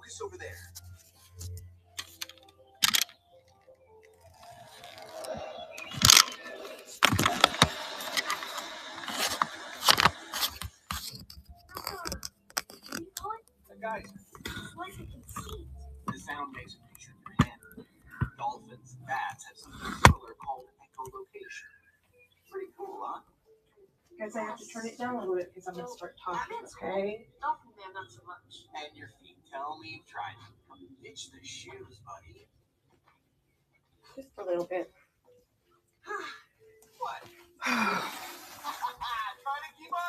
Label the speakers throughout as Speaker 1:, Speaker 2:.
Speaker 1: focus over there. Guys, the sound makes a picture in your head. Dolphins and bats have something similar called echolocation. Pretty cool, huh?
Speaker 2: Guys, I have to turn it down a little bit because I'm going to start talking, okay?
Speaker 3: Dolphin man, not so much.
Speaker 1: And your feet tell me you've tried to ditch the shoes, buddy.
Speaker 2: Just a little bit.
Speaker 1: What? Try to keep up.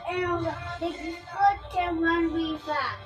Speaker 4: And the foot can run really fast.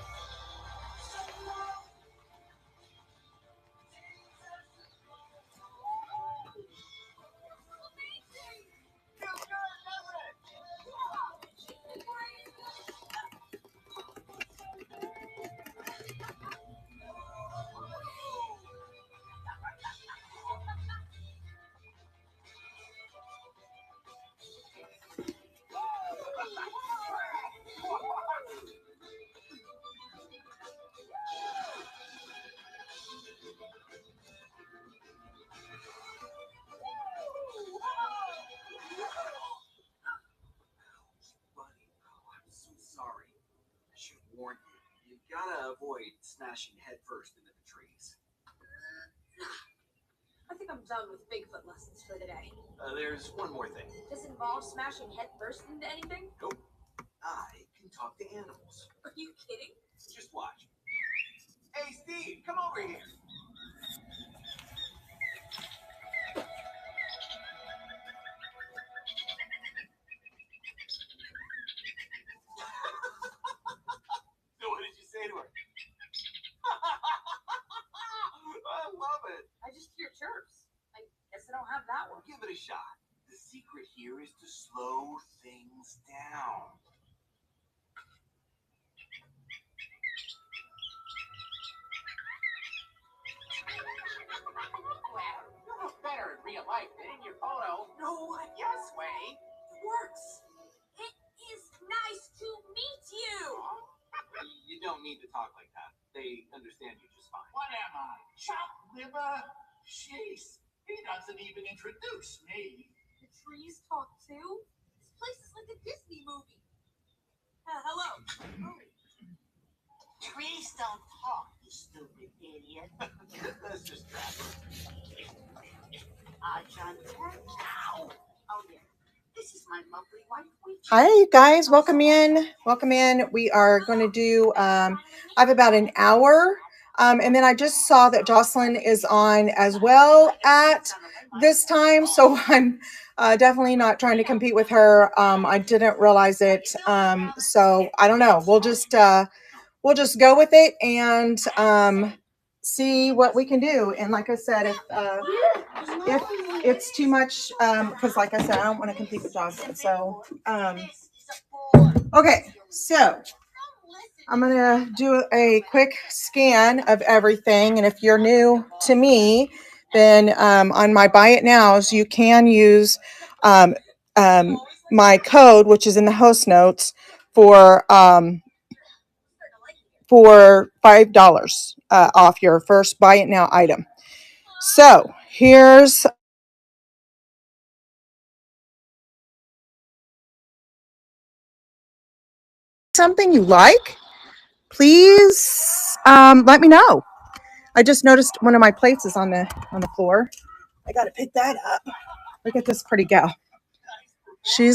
Speaker 1: You gotta avoid smashing headfirst into the trees.
Speaker 3: I think I'm done with Bigfoot lessons for the day.
Speaker 1: There's one more thing.
Speaker 3: Does it involve smashing headfirst into anything?
Speaker 1: Nope. I can talk to animals.
Speaker 3: Are you kidding?
Speaker 1: Just watch. Hey, Steve, come over here. What did you say to her? I love it.
Speaker 3: I just hear chirps. I guess I don't have that one.
Speaker 1: Give it a shot. The secret here is to slow things down.
Speaker 5: Well, you look better in real life than in your photo.
Speaker 1: No, yes, Wayne. It works.
Speaker 3: It is nice to meet you.
Speaker 1: You don't need to talk like that. They understand you just fine.
Speaker 5: What am I? Chopped liver? Jeez, he doesn't even introduce me.
Speaker 3: The trees talk too? This place is like a Disney movie. Hello.
Speaker 5: Trees don't talk, you stupid idiot.
Speaker 1: That's just traffic.
Speaker 5: John Ow! Oh, yeah. This is my lovely wife.
Speaker 2: Hi, you guys. Welcome in. Welcome in. We are going to do, I have about an hour. And then I just saw that Jocelyn is on as well at this time. So I'm definitely not trying to compete with her. I didn't realize it. So I don't know. We'll just go with it and see what we can do. And like I said, if it's too much, because like I said, I don't want to compete with Jocelyn. So okay, so I'm gonna do a quick scan of everything. And if you're new to me, then on my Buy It Nows, you can use my code, which is in the host notes, for $5 off your first Buy It Now item. So here's something you like. Please let me know. I just noticed one of my plates is on the floor. I gotta pick that up. Look at this pretty gal. She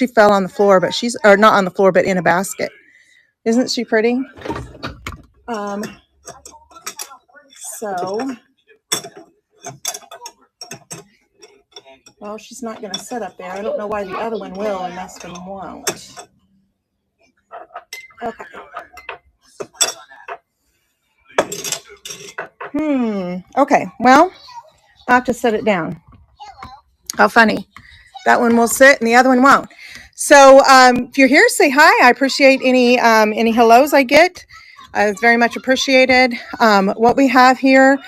Speaker 2: fell on the floor, but or not on the floor, but in a basket. Isn't she pretty? So, well, she's not going to sit up there. I don't know why the other one will and this one won't. Okay. Okay. Well, I'll have to set it down. How funny. That one will sit and the other one won't. So if you're here, say hi. I appreciate any hellos I get. It's very much appreciated. What we have here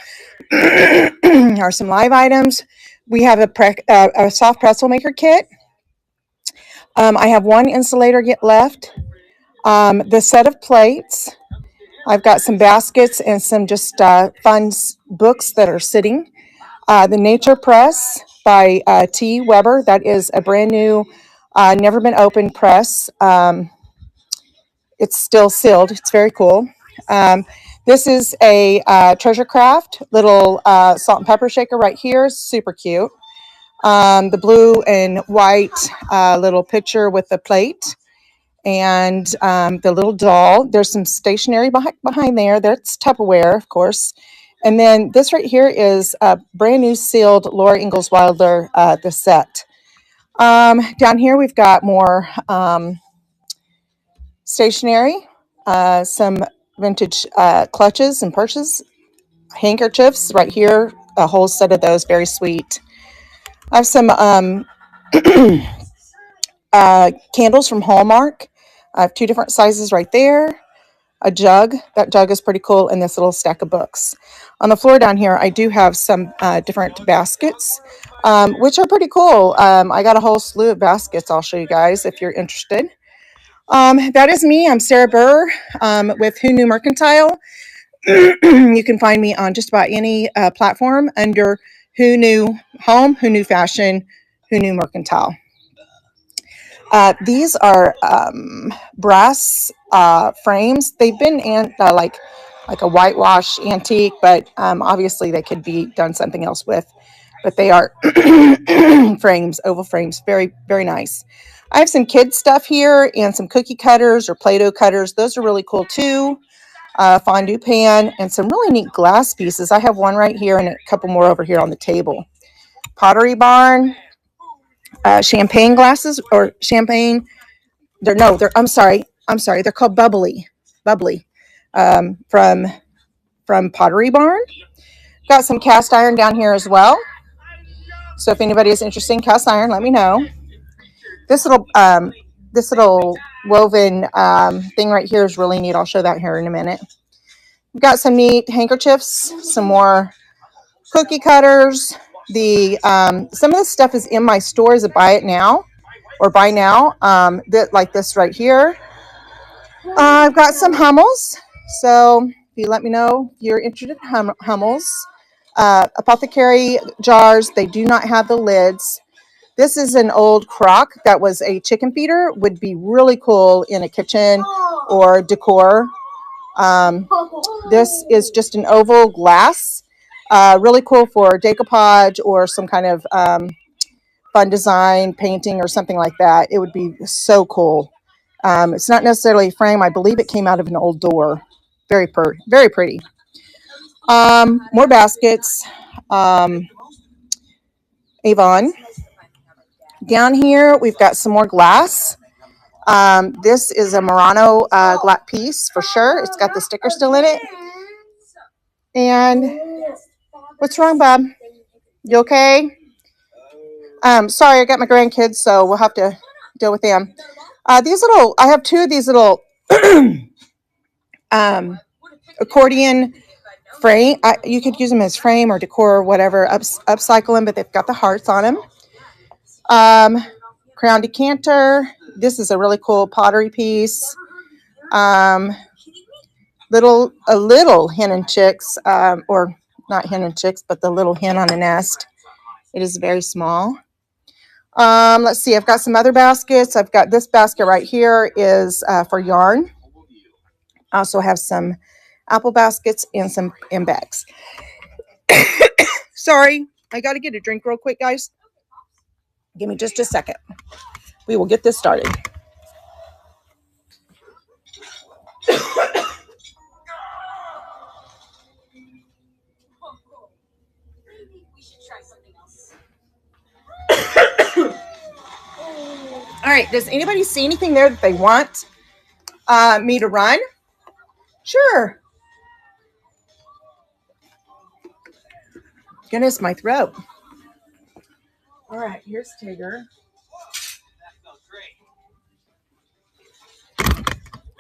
Speaker 2: are some live items. We have a soft pretzel maker kit. I have one insulator yet left. The set of plates. I've got some baskets and some just fun books that are sitting. The Nature Press by T. Weber. That is a brand new, never been opened press. It's still sealed. It's very cool. This is a Treasure Craft little salt and pepper shaker right here. Super cute. The blue and white little picture with the plate and the little doll. There's some stationery behind there. That's Tupperware, of course. And then this right here is a brand new sealed Laura Ingalls Wilder, the set. Down here we've got more stationery, some vintage clutches and purses, handkerchiefs right here, a whole set of those, very sweet. I have some candles from Hallmark. I have 2 different sizes right there. A jug. That jug is pretty cool. And this little stack of books. On the floor down here, I do have some different baskets, which are pretty cool. I got a whole slew of baskets I'll show you guys if you're interested. That is me. I'm Sarah Burr with Who Knew Mercantile. You can find me on just about any platform under Who Knew Home, Who Knew Fashion, Who Knew Mercantile. These are brass frames. They've been like a whitewash antique, but obviously they could be done something else with. But they are frames, oval frames, very, very nice. I have some kids stuff here and some cookie cutters or Play-Doh cutters. Those are really cool too. Fondue pan and some really neat glass pieces. I have one right here and a couple more over here on the table. Pottery Barn. Champagne glasses or champagne. I'm sorry. They're called bubbly from Pottery Barn. Got some cast iron down here as well. So if anybody is interested in cast iron, let me know. This little woven thing right here is really neat. I'll show that here in a minute. We've got some neat handkerchiefs, some more cookie cutters. Some of this stuff is in my stores at Buy It Now or Buy Now. Like this right here. I've got some Hummels. So if you let me know if you're interested in Hummels. Apothecary jars. They do not have the lids. This is an old crock that was a chicken feeder. Would be really cool in a kitchen or decor. This is just an oval glass. Really cool for decoupage or some kind of fun design, painting or something like that. It would be so cool. It's not necessarily a frame. I believe it came out of an old door. Very pretty. More baskets. Avon. Down here, we've got some more glass. This is a Murano glass piece for sure. It's got the sticker still in it. And what's wrong, Bob? You okay? Sorry, I got my grandkids, so we'll have to deal with them. I have 2 of these little accordion frame. You could use them as frame or decor or whatever. Upcycle them, but they've got the hearts on them. Crown decanter. This is a really cool pottery piece. A little hen and chicks, or not hen and chicks, but the little hen on a nest. It is very small. Let's see. I've got some other baskets. I've got this basket right here is for yarn. I also have some apple baskets and some bags. Sorry, I got to get a drink real quick, guys. Give me just a second. We will get this started.
Speaker 3: Maybe we should try something else.
Speaker 2: All right. Does anybody see anything there that they want me to run? Sure. Goodness, my throat. All right. Here's Tigger.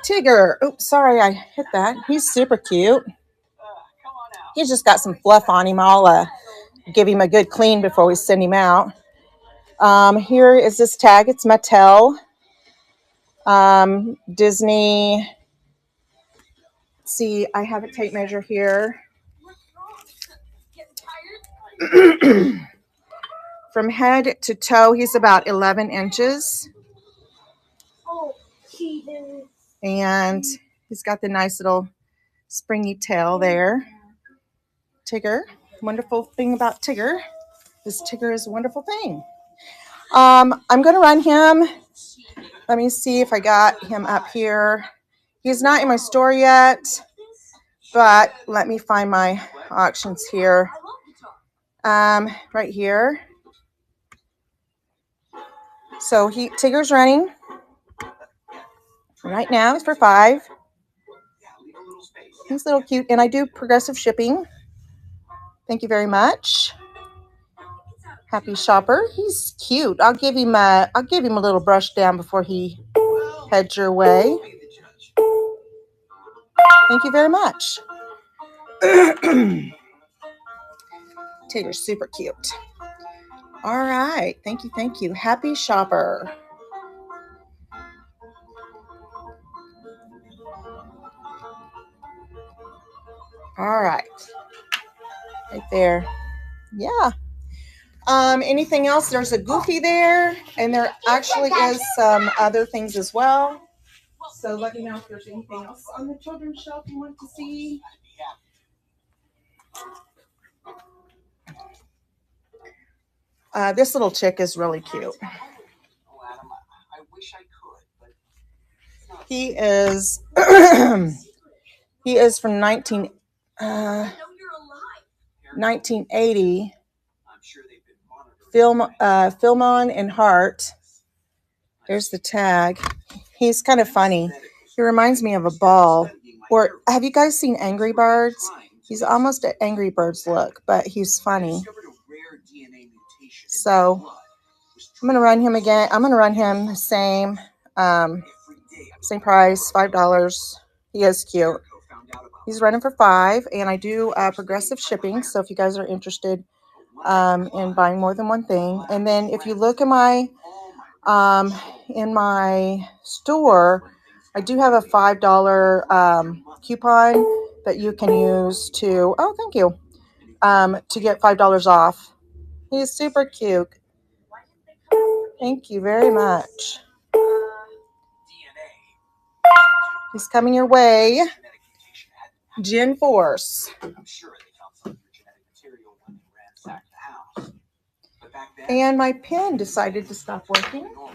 Speaker 2: Tigger. Oops, sorry, I hit that. He's super cute. He's just got some fluff on him, all give him a good clean before we send him out. Here is this tag. It's Mattel. Disney. See, I have a tape measure here.
Speaker 3: What's wrong? Getting tired?
Speaker 2: From head to toe, he's about 11 inches.
Speaker 4: Oh, Jesus.
Speaker 2: And he's got the nice little springy tail there. Tigger. Wonderful thing about Tigger is Tigger is a wonderful thing. I'm going to run him. Let me see if I got him up here. He's not in my store yet, but let me find my auctions here. Right here. So Tigger's running right now. It's for $5. He's a little cute, and I do progressive shipping. Thank you very much. Happy shopper. He's cute. I'll give him a little brush down before he heads your way. Thank you very much. Tigger's super cute. All right. Thank you. Thank you. Happy shopper. All right. Right there. Yeah. Anything else? There's a Goofy there, and there actually is some other things as well. So let me know if there's anything else on the children's shelf you want to see. This little chick is really cute.
Speaker 1: Oh, Adam, I wish I could, but it's not.
Speaker 2: He is he is from 1980.
Speaker 3: I know you're alive.
Speaker 2: 1980.
Speaker 1: I'm sure they've been monitoring.
Speaker 2: Philmon and Hart. There's the tag. He's kind of funny. He reminds me of a ball. Or have you guys seen Angry Birds? He's almost an Angry Birds look, but he's funny. So I'm gonna run him again. I'm gonna run him the same price, $5. He is cute. He's running for $5, and I do progressive shipping. So if you guys are interested in buying more than one thing, and then if you look at my in my store, I do have a $5 coupon that you can use to, oh, thank you, to get $5 off. He's super cute. Thank you very much. He's coming your way. Gen Force.
Speaker 1: I'm sure they found some of your genetic material when they ransacked the house. But back then,
Speaker 2: And my pen decided to stop working.
Speaker 1: normal.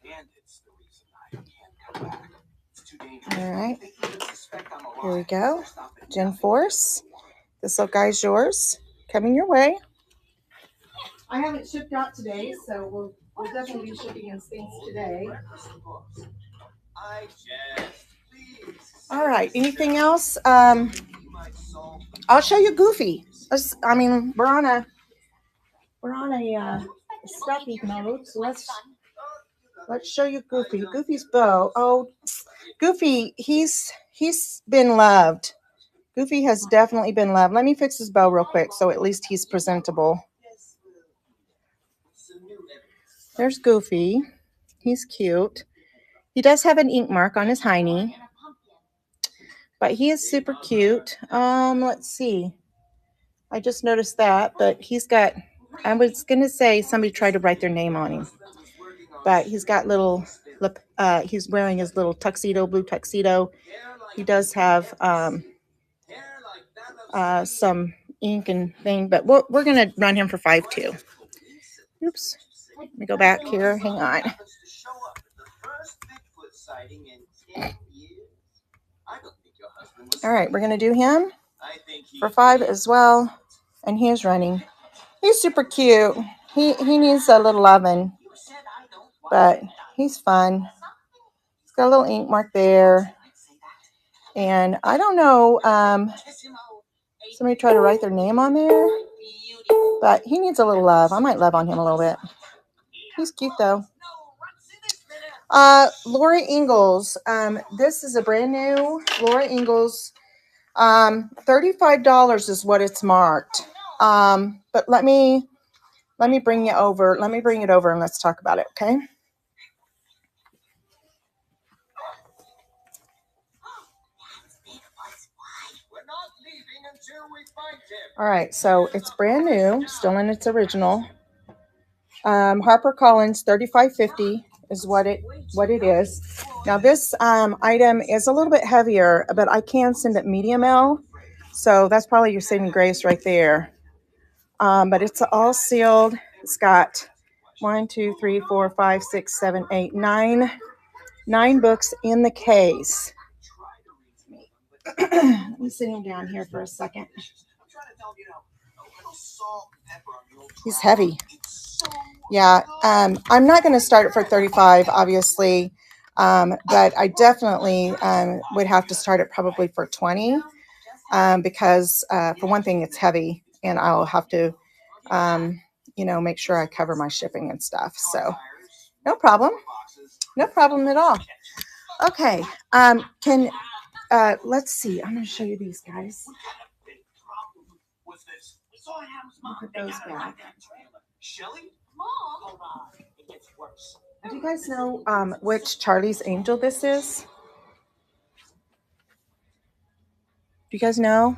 Speaker 1: And it's the reason I can't come back. It's too dangerous.
Speaker 2: All right.
Speaker 1: They even suspect I'm alive.
Speaker 2: Here we go.
Speaker 1: They'll stop at
Speaker 2: Gen
Speaker 1: nothing.
Speaker 2: Force. This little guy's yours. Coming your way. I haven't shipped out today, so we'll definitely be shipping in things today.
Speaker 1: I just, please.
Speaker 2: All right. Anything else?
Speaker 1: You might solve
Speaker 2: I'll show you Goofy. We're on a stuffy mode, so let's show you Goofy. Goofy's bow. Oh, Goofy, he's been loved. Goofy has definitely been loved. Let me fix his bow real quick, so at least he's presentable. There's Goofy. He's cute. He does have an ink mark on his hiney, but he is super cute. Let's see. I just noticed that, but he's got, I was going to say somebody tried to write their name on him, but he's got little, he's wearing his little tuxedo, blue tuxedo. He does have some ink and thing, but we're going to run him for $5 too. Oops. Let me go back here. Hang on. All right, we're going to do him for $5 as well. And he's running. He's super cute. He needs a little loving, but he's fun. He's got a little ink mark there. And I don't know, somebody tried to write their name on there, but he needs a little love. I might love on him a little bit. He's cute though. Laura Ingalls. This is a brand new Laura Ingalls. $35 is what it's marked. But let me bring you over. Let me bring it over and let's talk about it, okay?
Speaker 5: We're not leaving until we find him.
Speaker 2: All right, so it's brand new, still in its original. HarperCollins 3550 is what it is. Now this item is a little bit heavier, but I can send it medium L, so that's probably your saving grace right there. But it's all sealed. It's got 1, 2, 3, 4, 5, 6, 7, 8, 9 books in the case. Let me sit him down here for a second.
Speaker 1: I'm trying to tell him, a little salt and pepper on the old
Speaker 2: He's
Speaker 1: trial.
Speaker 2: heavy.
Speaker 1: It's so
Speaker 2: Yeah,
Speaker 1: good.
Speaker 2: I'm not going to start it for 35, obviously, but I definitely would have to start it probably for 20 because, for one thing, it's heavy, and I'll have to, make sure I cover my shipping and stuff. So, no problem. No problem at all. Okay, let's see. I'm going to show you these guys.
Speaker 5: We got a big problem with this. We saw Adam's mom.
Speaker 2: Put
Speaker 5: They
Speaker 2: those
Speaker 5: gotta
Speaker 2: back.
Speaker 5: find that trailer. Shelly?
Speaker 3: Mom.
Speaker 5: Hold on. It gets worse.
Speaker 2: Do you guys know which Charlie's Angel this is? Do you guys know?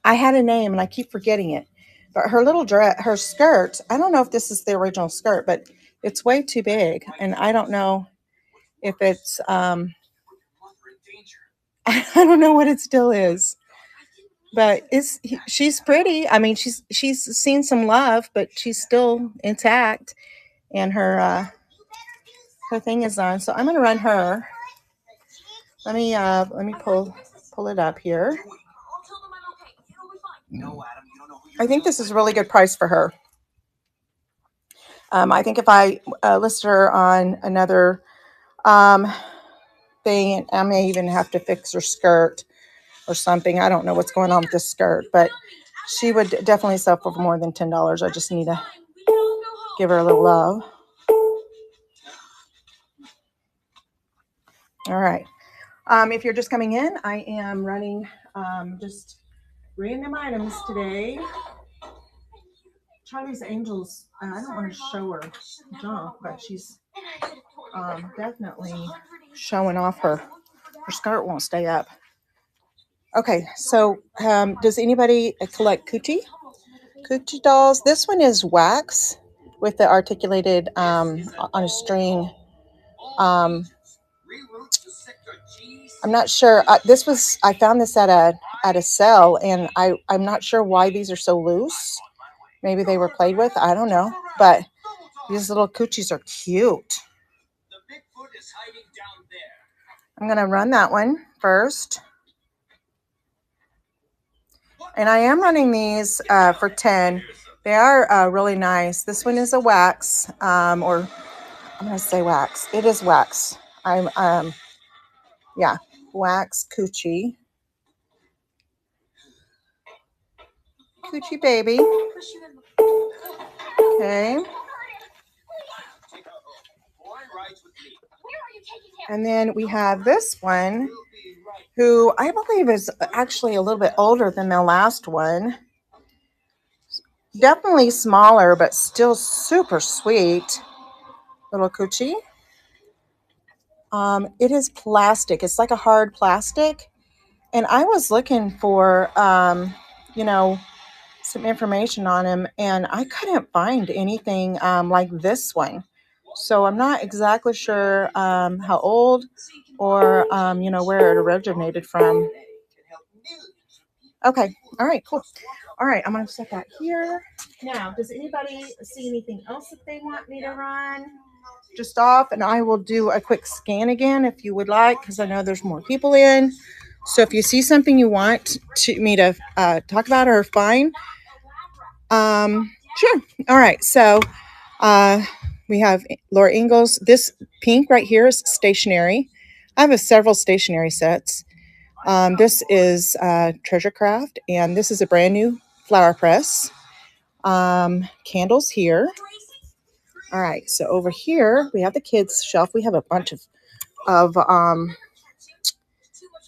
Speaker 2: I had a name and I keep forgetting it. But her little dress, her skirt, I don't know if this is the original skirt, but it's way too big. And I don't know if it's,
Speaker 1: Mother in danger.
Speaker 2: I don't know what it still is. But she's pretty. I mean, she's seen some love, but she's still intact. And her thing is on. So I'm going to run her. Let me pull it up here.
Speaker 3: I'll tell them I'm okay. It'll be fine.
Speaker 1: No, Adam, you don't know who you're
Speaker 2: I think this
Speaker 1: dealing
Speaker 2: is a really good price for her. I think if I list her on another thing, I may even have to fix her skirt or something. I don't know what's going on with this skirt, but she would definitely sell for more than $10. I just need to
Speaker 3: We can all go home.
Speaker 2: give her a little love. All right. If you're just coming in, I am running just random items today. Charlie's Angels, I don't want to show her junk, but she's definitely showing off her skirt won't stay up. Okay, so does anybody collect Coochie dolls? This one is wax with the articulated on a string. I'm not sure. I found this at a sale, and I'm not sure why these are so loose. Maybe they were played with. I don't know, but these little coochies are cute.
Speaker 5: The Bigfoot is hiding down there.
Speaker 2: I'm gonna run that one first, and I am running these for 10. They are really nice. This one is a wax, or I'm gonna say wax. It is wax. Yeah, wax coochie. Coochie baby. Okay. And then we have this one, who I believe is actually a little bit older than the last one. Definitely smaller, but still super sweet. Little coochie. It is plastic. It's like a hard plastic. And I was looking for, some information on him, and I couldn't find anything like this one. So I'm not exactly sure how old or, where it originated from. Okay. All right, cool. All right, I'm going to set that here. Now, does anybody see anything else that they want me to run? Just off, and I will do a quick scan again if you would like, because I know there's more people in. So if you see something you want me to talk about, or fine. Sure. All right. So we have Laura Ingalls. This pink right here is stationery. I have several stationery sets. This is Treasure Craft, and this is a brand new flower press. Candles here. All right. So over here we have the kids shelf. We have a bunch of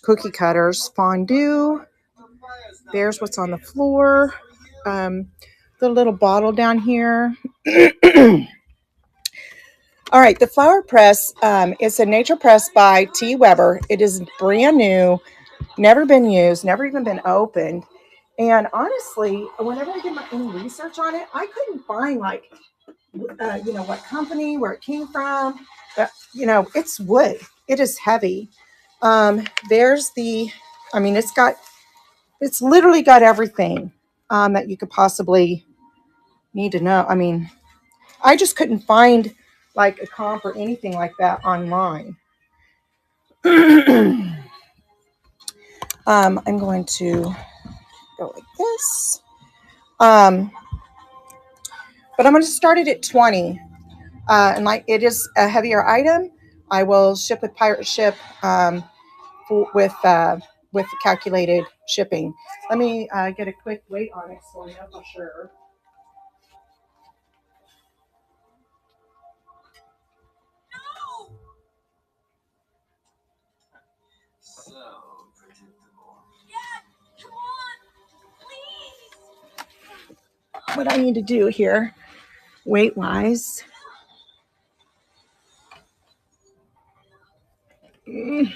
Speaker 2: cookie cutters, fondue. There's what's on the floor. The little bottle down here. All right, the flower press is a nature press by T. Weber. It is brand new, never been used, never even been opened. And honestly, whenever I did any research on it, I couldn't find like, what company, where it came from. But, it's wood. It is heavy. There's it's literally got everything that you could possibly need to know. I mean, I just couldn't find like a comp or anything like that online. I'm going to go like this. But I'm going to start it at 20. And like it is a heavier item, I will ship with Pirate Ship with calculated shipping. Let me get a quick weight on it so I know for sure.
Speaker 1: So predictable.
Speaker 3: Dad, come on, please.
Speaker 2: What I need to do here, weight wise. Okay.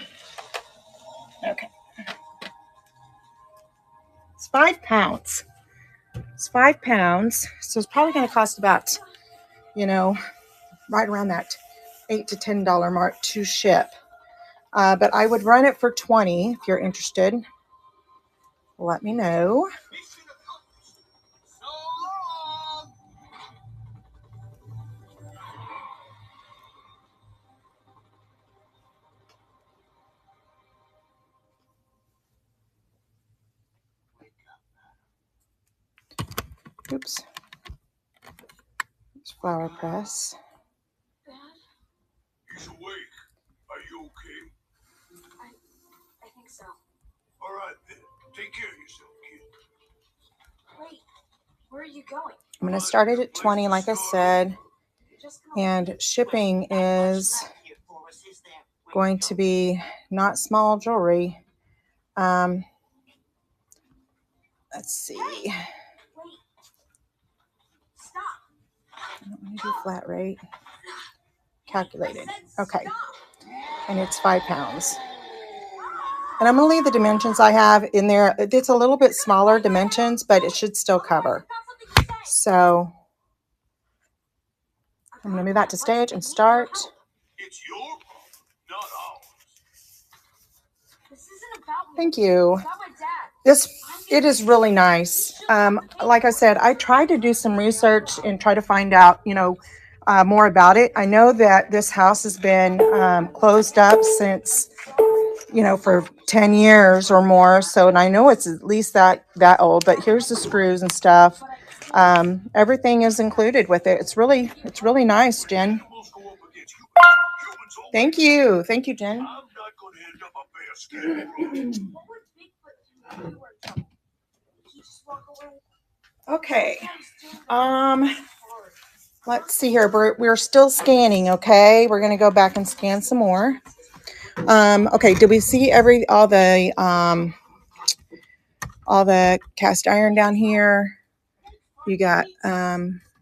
Speaker 2: It's 5 pounds. It's 5 pounds. So it's probably going to cost about, right around that $8 to $10 mark to ship. But I would run it for 20 if you're interested. Let me know.
Speaker 5: Mission accomplished. So long.
Speaker 2: Oops. It's flower press.
Speaker 3: Dad,
Speaker 5: He's awake. Are you okay?
Speaker 3: I think so.
Speaker 5: All right then. Take care of yourself, kid.
Speaker 3: Wait, where are you going?
Speaker 2: I'm going to start it at 20, like I said.
Speaker 3: Just come
Speaker 2: And shipping is going to be not small jewelry. Let's see.
Speaker 3: Wait. Stop.
Speaker 2: I don't want to do flat rate. Calculated.
Speaker 3: I said
Speaker 2: Okay.
Speaker 3: stop.
Speaker 2: And it's 5 pounds. And I'm going to leave the dimensions I have in there. It's a little bit smaller dimensions, but it should still cover.
Speaker 3: Got something to say.
Speaker 2: So I'm going to move out to stage and start.
Speaker 5: It's your problem, not ours.
Speaker 3: This isn't about me.
Speaker 2: Thank you.
Speaker 3: It's about my dad.
Speaker 2: It is really nice. Like I said, I tried to do some research and try to find out, more about it. I know that this house has been closed up since, for 10 years or more. So, and I know it's at least that old, but here's the screws and stuff. Everything is included with it. It's really nice, Jen.
Speaker 5: Animals go up against humans always.
Speaker 2: Thank you, Jen.
Speaker 5: I'm not going to end up a bear skin.
Speaker 3: What would Bigfoot do if you were in trouble? Would he just walk away?
Speaker 2: Okay.
Speaker 3: Hard.
Speaker 2: Let's see here. We're still scanning. Okay, we're gonna go back and scan some more. Okay. Did we see all the cast iron down here? You got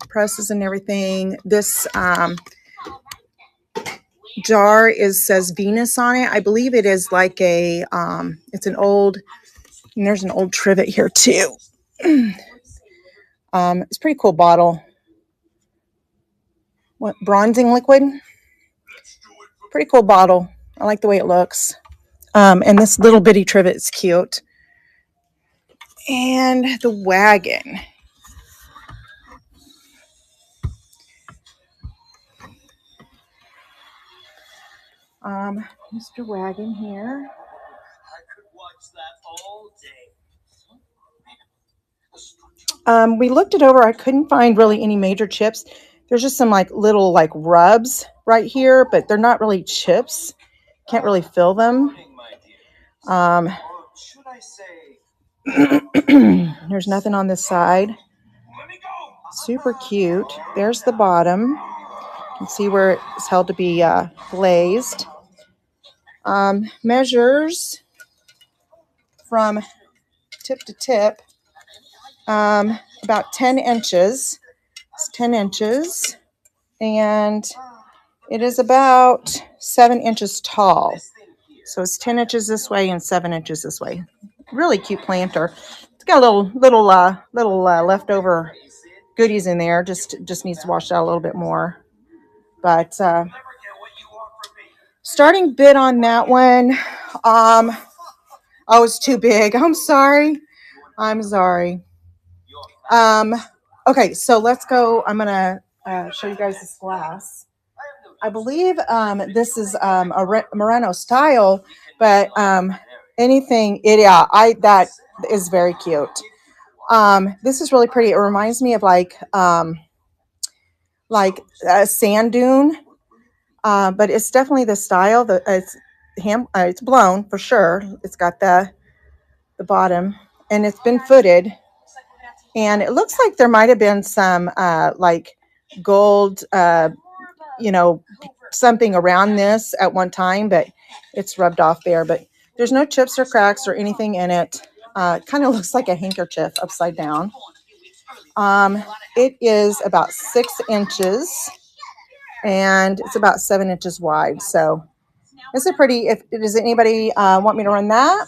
Speaker 2: presses and everything. This jar says Venus on it. I believe it is like it's an old. And there's an old trivet here too. It's a pretty cool bottle. What, bronzing liquid? Pretty cool bottle. I like the way it looks. And this little bitty trivet is cute. And the wagon. Mr. Wagon here.
Speaker 1: I could watch that all day.
Speaker 2: We looked it over. I couldn't find really any major chips. There's just some little rubs right here, but they're not really chips. Can't really feel them.
Speaker 1: Or should I say,
Speaker 2: There's nothing on this side.
Speaker 5: Let me go.
Speaker 2: Super cute. There's the bottom. You can see where it's held to be glazed. Measures from tip to tip, about 10 inches. It's 10 inches, and it is about 7 inches tall. So it's 10 inches this way and 7 inches this way. Really cute planter. It's got little leftover goodies in there. Just needs to wash out a little bit more. But starting bid on that one, oh, it's too big. I'm sorry. Okay, so let's go. I'm gonna show you guys this glass. I believe this is a Murano style, but that is very cute. This is really pretty. It reminds me of like a sand dune, but it's definitely the style. It's blown for sure. It's got the bottom, and it's been footed, and it looks like there might have been some like gold, something around this at one time, but it's rubbed off there. But there's no chips or cracks or anything in it. Kind of looks like a handkerchief upside down. It is about 6 inches, and it's about 7 inches wide. So it's a pretty. Does anybody want me to run that?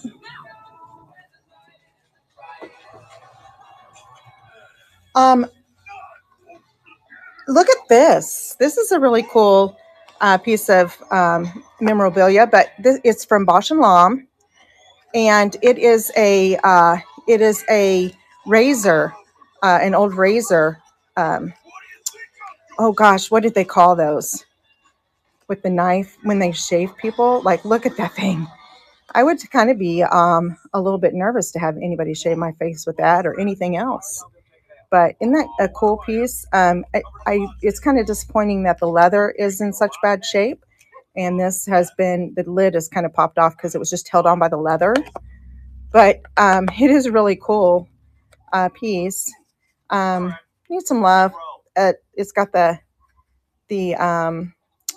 Speaker 2: Look at this. This is a really cool piece of memorabilia, but it's from Bosch and Lomb, and it is a razor, an old razor. Oh gosh, what did they call those? With the knife when they shave people? Like, look at that thing. I would kind of be a little bit nervous to have anybody shave my face with that or anything else. But isn't that a cool piece? It's kind of disappointing that the leather is in such bad shape. And this the lid has kind of popped off because it was just held on by the leather. But it is a really cool piece. Needs some love. It's got the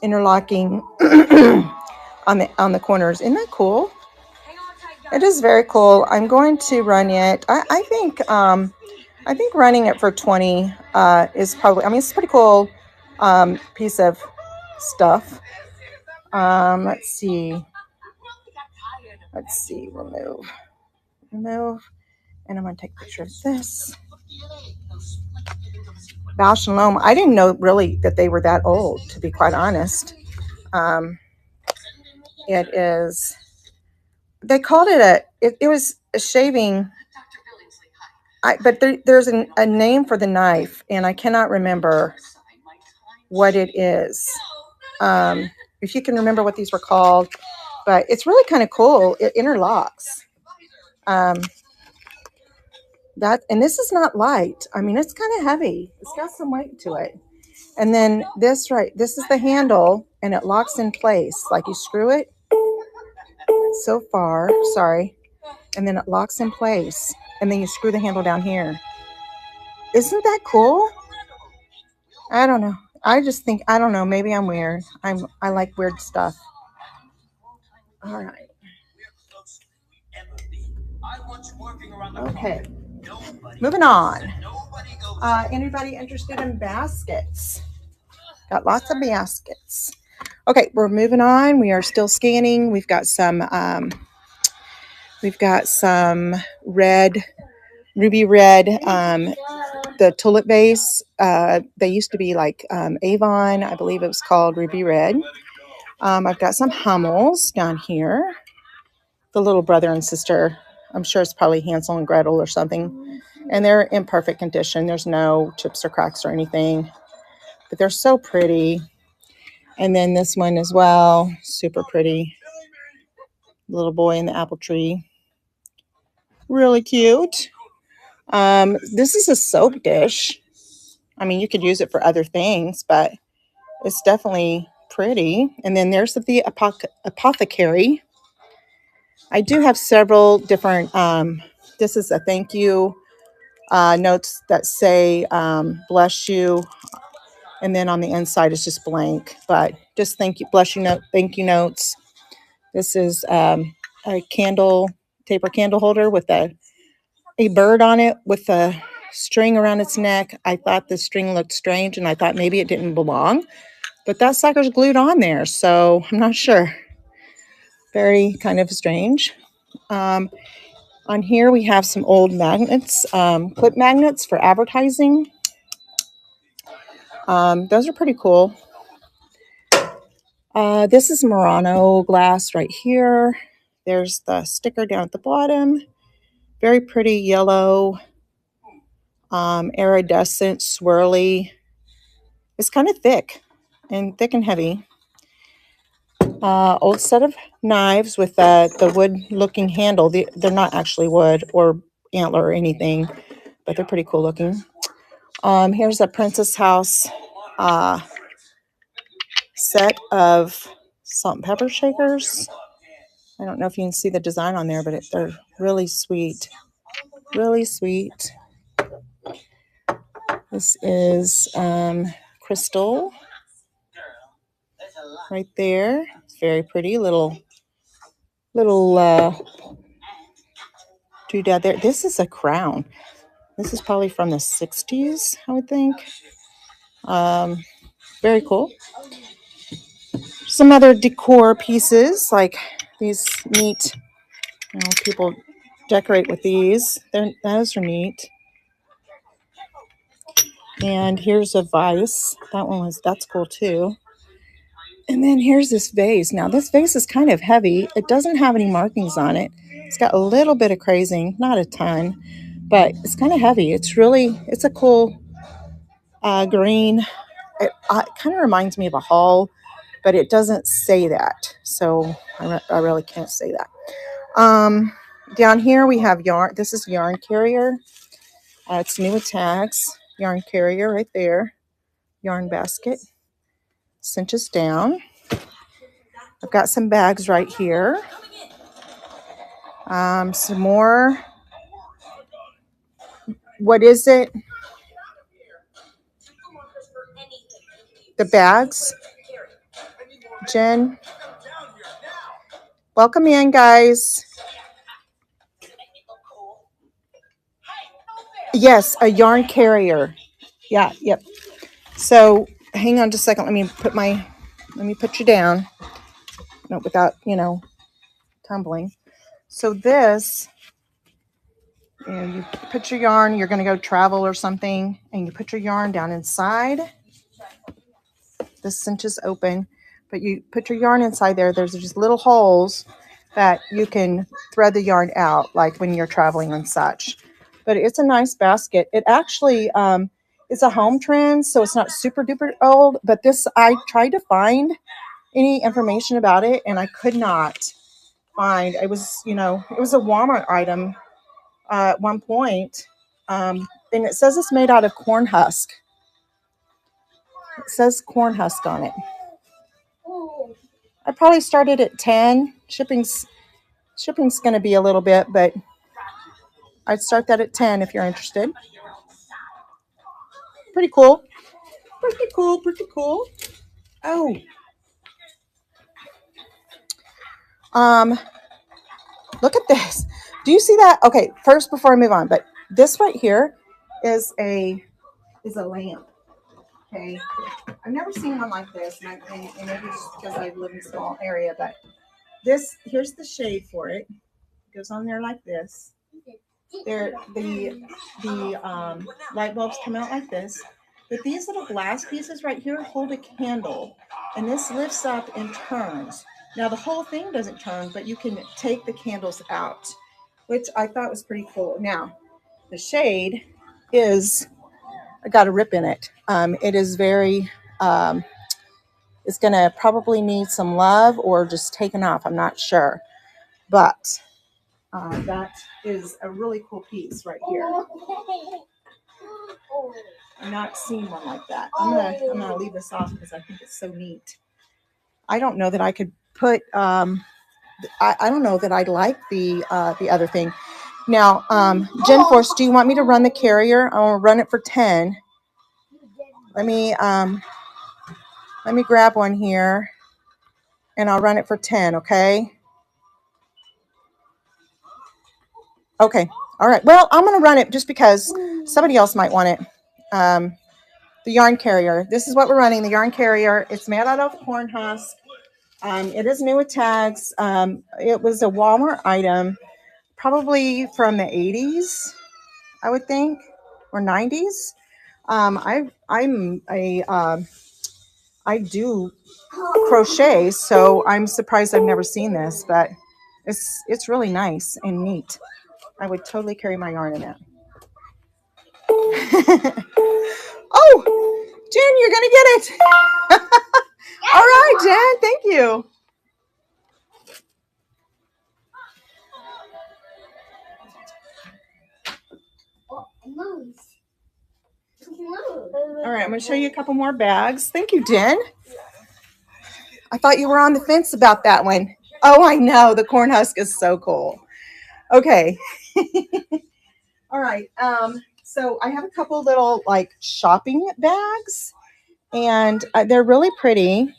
Speaker 2: interlocking on the corners. Isn't that cool? It is very cool. I'm going to run it. I think running it for 20 is probably, it's a pretty cool piece of stuff. Let's see, remove, and I'm going to take a picture of this. Bausch & Lomb, I didn't know really that they were that old, to be quite honest. It is, they called it it was a shaving, but there's a name for the knife, and I cannot remember what it is. If you can remember what these were called, but it's really kind of cool. It interlocks. And this is not light. It's kind of heavy. It's got some weight to it. And then this is the handle, and it locks in place. Like, you screw it so far, sorry, and then it locks in place. And then you screw the handle down here. Isn't that cool? I don't know. I don't know. Maybe I'm weird. I like weird stuff. All right. Okay. Moving on. Anybody interested in baskets? Got lots of baskets. Okay, we're moving on. We are still scanning. We've got some ruby red, the tulip vase. They used to be like Avon. I believe it was called Ruby Red. I've got some Hummels down here. The little brother and sister. I'm sure it's probably Hansel and Gretel or something. And they're in perfect condition. There's no chips or cracks or anything. But they're so pretty. And then this one as well. Super pretty. Little boy in the apple tree. Really cute. This is a soap dish. You could use it for other things, but it's definitely pretty. And then there's the apothecary. I do have several different, this is a thank you notes that say bless you. And then on the inside is just blank, but just thank you, bless you note, thank you notes. This is a taper candle holder with a a bird on it with a string around its neck. I thought the string looked strange and I thought maybe it didn't belong, but that sucker's glued on there. So I'm not sure. Very kind of strange. Um, on here, we have some old magnets, clip magnets for advertising. Those are pretty cool. This is Murano glass right here. There's the sticker down at the bottom. Very pretty yellow, iridescent, swirly. It's kind of thick and heavy. Old set of knives with the wood-looking handle. They're not actually wood or antler or anything, but they're pretty cool looking. Here's a Princess House set of salt and pepper shakers. I don't know if you can see the design on there, but they're really sweet. Really sweet. This is crystal right there. It's very pretty. Little doodad there. This is a crown. This is probably from the 60s, I would think. Very cool. Some other decor pieces, like these neat, people decorate with these. Those are neat. And here's a vise. That's cool too. And then here's this vase. Now this vase is kind of heavy. It doesn't have any markings on it. It's got a little bit of crazing, not a ton, but it's kind of heavy. It's a cool green. It kind of reminds me of a hull, but it doesn't say that. So I really can't say that. Down here we have yarn. This is yarn carrier. It's new with tags. Yarn carrier right there. Yarn basket. Cinches down. I've got some bags right here. Some more. What is it? The bags. Jen. Welcome in, guys. Yes, a yarn carrier. Yeah, yep. So hang on just a second. Let me put you down. No, without, tumbling. So this, you put your yarn, you're going to go travel or something, and you put your yarn down inside. This cinches open, but you put your yarn inside there. There's just little holes that you can thread the yarn out, like when you're traveling and such. But it's a nice basket. It actually is a home trend, so it's not super duper old. But this, I tried to find any information about it, and I could not find. It was, it was a Walmart item at one point, and it says it's made out of corn husk. It says corn husk on it. I probably started at 10. Shipping's going to be a little bit, but I'd start that at 10 if you're interested. Pretty cool. Pretty cool. Oh. Look at this. Do you see that? Okay, first before I move on, but this right here is a lamp. Okay. I've never seen one like this, and maybe it's because I live in a small area, but here's the shade for it. It goes on there like this. The light bulbs come out like this, but these little glass pieces right here hold a candle, and this lifts up and turns. Now the whole thing doesn't turn, but you can take the candles out, which I thought was pretty cool. Now the shade is, I got a rip in it. It is very, it's going to probably need some love or just taken off. I'm not sure, but that is a really cool piece right here. I've not seen one like that. I'm gonna leave this off because I think it's so neat. I don't know that I could put. I don't know that I'd like the other thing. Now, Jen Force, do you want me to run the carrier? I'll run it for 10. Let me grab one here, and I'll run it for 10. Okay. Okay. All right. Well, I'm going to run it just because somebody else might want it. The yarn carrier. This is what we're running. The yarn carrier. It's made out of corn husk. It is new with tags. It was a Walmart item, probably from the 80s, I would think, or 90s. I do crochet, so I'm surprised I've never seen this, but it's really nice and neat. I would totally carry my yarn in that. Oh, Jen, you're gonna get it. All right, Jen, thank you.
Speaker 4: Move.
Speaker 2: All right, I'm gonna show you a couple more bags. Thank you, Jen. I thought you were on the fence about that one. Oh, I know. The corn husk is so cool. Okay. All right. So I have a couple little like shopping bags, and they're really pretty.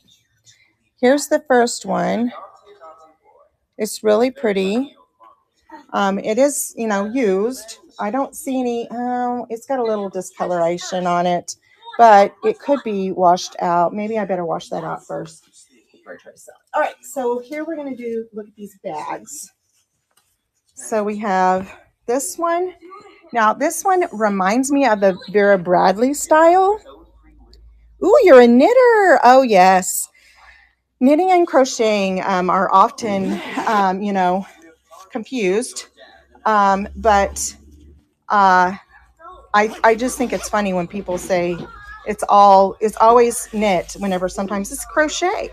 Speaker 2: Here's the first one. It's really pretty. It is, used. I don't see any. It's got a little discoloration on it, but it could be washed out. Maybe I better wash that out first before I try to sell it. All right. So here we're gonna look at these bags. So we have this one. Now this one reminds me of the Vera Bradley style. Ooh, you're a knitter. Oh yes. Knitting and crocheting are often, confused. But I just think it's funny when people say it's always knit whenever sometimes it's crochet.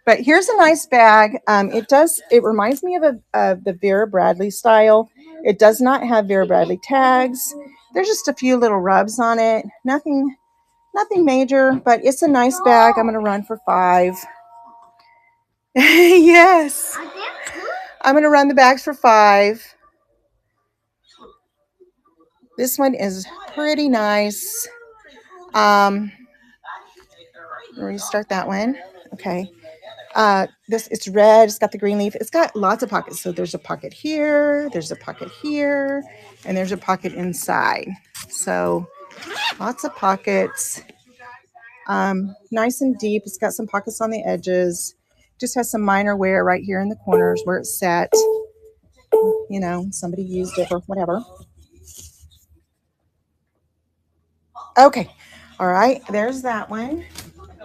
Speaker 2: But here's a nice bag. It reminds me of the Vera Bradley style. It does not have Vera Bradley tags. There's just a few little rubs on it. Nothing major, but it's a nice bag. I'm going to run for $5. Yes. I'm going to run the bags for $5. This one is pretty nice. Restart that one. Okay. It's red. It's got the green leaf. It's got lots of pockets. So there's a pocket here, there's a pocket here, and there's a pocket inside. So lots of pockets. Nice and deep. It's got some pockets on the edges. Just has some minor wear right here in the corners where it's set. Somebody used it or whatever. Okay. All right. There's that one.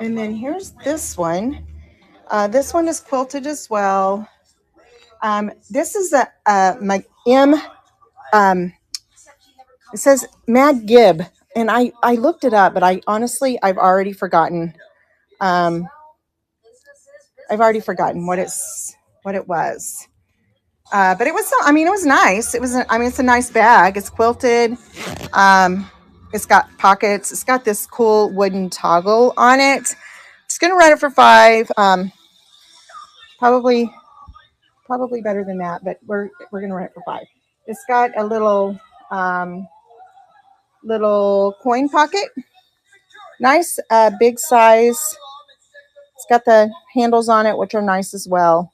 Speaker 2: And then here's this one. This one is quilted as well. This is a it says Mad Gib. And I looked it up, but I've already forgotten. I've already forgotten what it was. But it was, it was nice. It's a nice bag. It's quilted. It's got pockets. It's got this cool wooden toggle on it. Just going to run it for $5. Probably better than that, but we're going to run it for $5. It's got a little coin pocket. Nice, big size. It's got the handles on it, which are nice as well.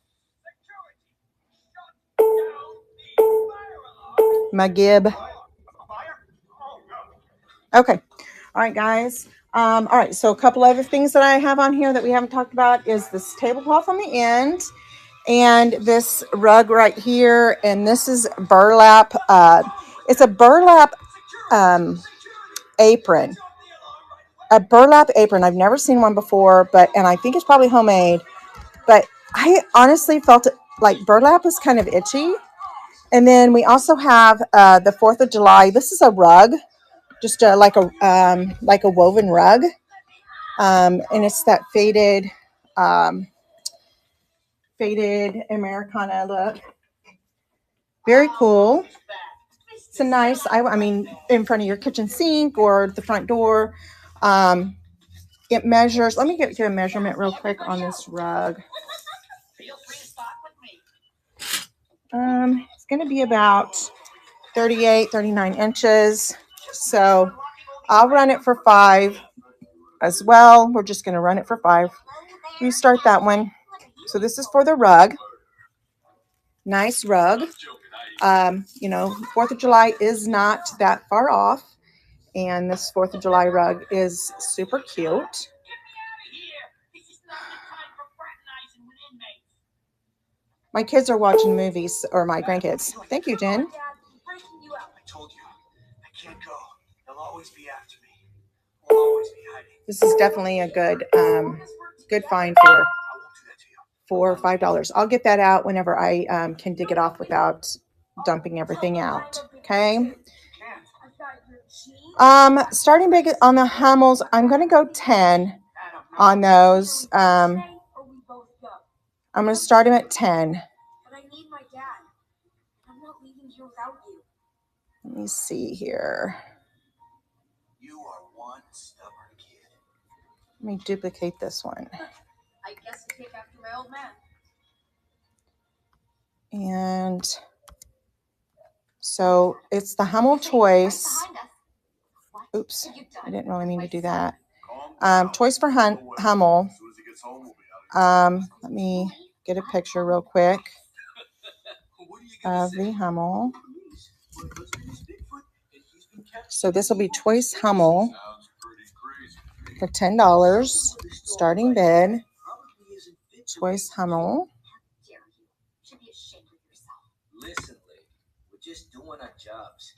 Speaker 2: My Gib. Okay. All right, guys. All right. So a couple other things that I have on here that we haven't talked about is this tablecloth on the end and this rug right here. And this is burlap. It's a burlap apron. A burlap apron. I've never seen one before, and I think it's probably homemade. But I honestly felt it like burlap is kind of itchy. And then we also have the 4th of July. This is a rug. Just like a woven rug, and it's that faded Americana look. Very cool. It's a nice. In front of your kitchen sink or the front door. It measures. Let me get a measurement real quick on this rug. It's going to be about 39 inches. So I'll run it for $5 as well. We're just going to run it for $5. Restart that one. So this is for the rug. Nice rug. You know, 4th of July is not that far off. And this 4th of July rug is super cute. My kids are watching movies, or my grandkids. Thank you, Jen.
Speaker 1: I told you, I can't go. They'll always be after me. We'll always be hiding.
Speaker 2: This is definitely a good find
Speaker 1: I won't do that to you.
Speaker 2: for $5. I'll get that out whenever I can dig it off without dumping everything out. Okay.
Speaker 1: You can't.
Speaker 2: Starting big on the Hummels, I'm gonna go 10 on those. I'm gonna start them at 10.
Speaker 3: But I need my dad. I'm not leaving here without you.
Speaker 2: Let me see here.
Speaker 1: You are one stubborn kid.
Speaker 2: Let me duplicate this one.
Speaker 3: I guess I take after my old man.
Speaker 2: And so it's the Hummel Toys.
Speaker 3: Behind us. What
Speaker 2: Oops,
Speaker 3: have you done?
Speaker 2: I didn't really mean to do that.
Speaker 5: Calm down.
Speaker 2: Toys for Hummel.
Speaker 5: As soon as he gets home, we'll be out of here.
Speaker 2: Let me get a picture real quick
Speaker 1: What are you gonna
Speaker 2: of
Speaker 1: say?
Speaker 2: the Hummel.
Speaker 1: Police. My husband is Bigfoot, and he's been captured.
Speaker 2: So this will be Toys Hummel
Speaker 5: Sounds pretty crazy.
Speaker 2: for $10, starting bid.
Speaker 1: Probably isn't fit to
Speaker 2: Toys Hummel.
Speaker 3: How dare you? You should be ashamed of yourself.
Speaker 1: Listen, lady, we're just doing our jobs.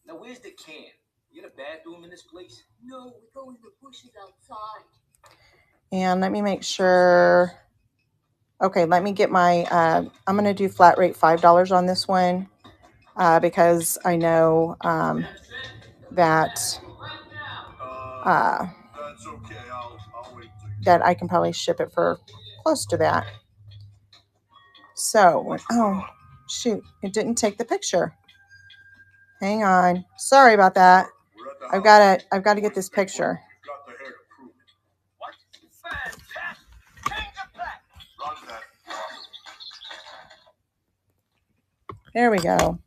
Speaker 1: Now, where's the can? You got a bathroom in this place?
Speaker 3: No, we go in the bushes outside.
Speaker 2: And let me make sure. Okay, let me get my, I'm going to do flat rate $5 on this one because I know that
Speaker 5: That's okay. I'll wait till you.
Speaker 2: that I can probably ship it for close to that. So, oh, shoot, it didn't take the picture. Hang on. Sorry about that.
Speaker 5: We're at the
Speaker 2: I've got to get this picture.
Speaker 5: We've got the hair to prove it.
Speaker 1: What? Fantastic! Change of plan!
Speaker 5: Roger that.
Speaker 2: There we go.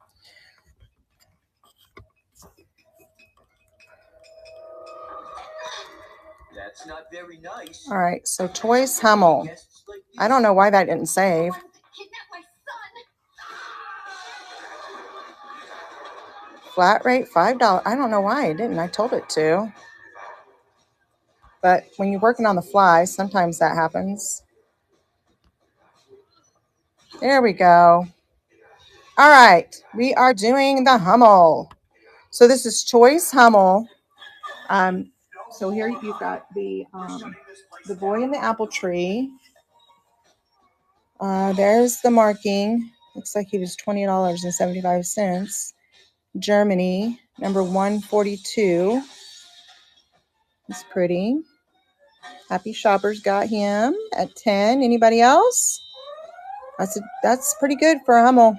Speaker 1: That's not very nice.
Speaker 2: All right, so Toys Hummel.
Speaker 1: Guests like
Speaker 2: I don't know why that didn't save.
Speaker 3: Someone kidnapped my son.
Speaker 2: Flat rate $5. I don't know why it didn't. I told it to. But when you're working on the fly, sometimes that happens. There we go. All right, we are doing the Hummel. So this is Choice Hummel. So here you've got the boy in the apple tree. There's the marking. Looks like he was $20.75. Germany, number 142. It's pretty. Happy Shoppers got him at 10. Anybody else? That's pretty good for a Hummel.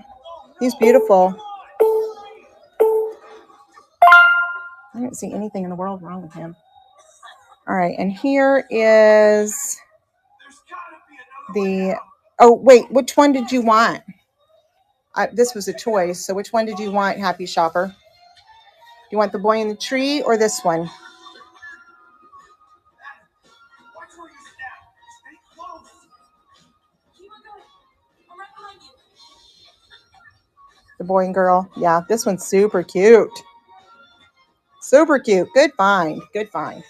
Speaker 2: He's beautiful. I don't see anything in the world wrong with him. All right, and here is the, oh, wait, which one did you want? This was a choice, so which one did you want, Happy Shopper? You want the boy in the tree or this one?
Speaker 1: Watch where you step. Stay close.
Speaker 3: Keep on going. I'm right behind you.
Speaker 2: The boy and girl. Yeah, this one's super cute. Super cute. Good find. Good find.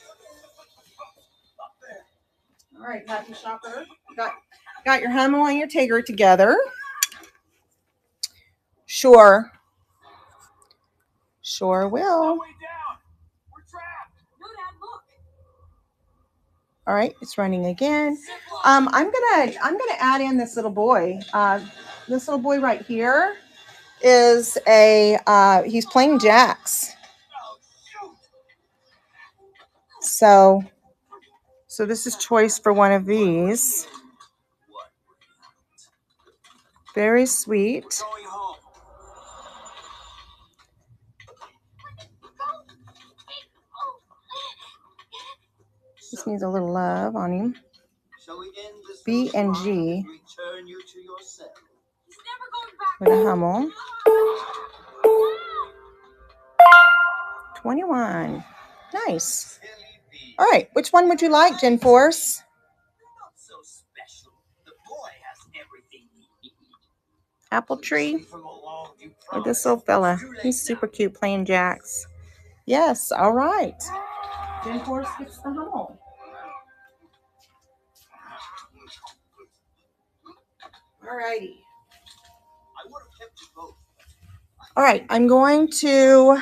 Speaker 2: All right, Happy Shopper. Got your Hummel and your Tigger together. Sure. Sure will.
Speaker 1: Way down. We're trapped.
Speaker 3: No, Dad, look.
Speaker 2: All right, it's running again. I'm gonna add in this little boy. This little boy right here is he's playing jacks. So this is choice for one of these. Very sweet.
Speaker 1: Going home.
Speaker 2: Just needs a little love on him.
Speaker 1: Shall we end this
Speaker 2: B and
Speaker 1: little
Speaker 2: G.
Speaker 1: slide and return you to your cell?
Speaker 3: He's never going back.
Speaker 2: With a Hummel. 21. Nice.
Speaker 1: Silly bee.
Speaker 2: All right, which one would you like, Jen Force?
Speaker 1: Not so special. The boy has everything we need.
Speaker 2: apple tree. Or this little fella. He's super cute playing jacks. Yes, all right. Jen Forrest gets the Hummel. All righty. All right, I'm going to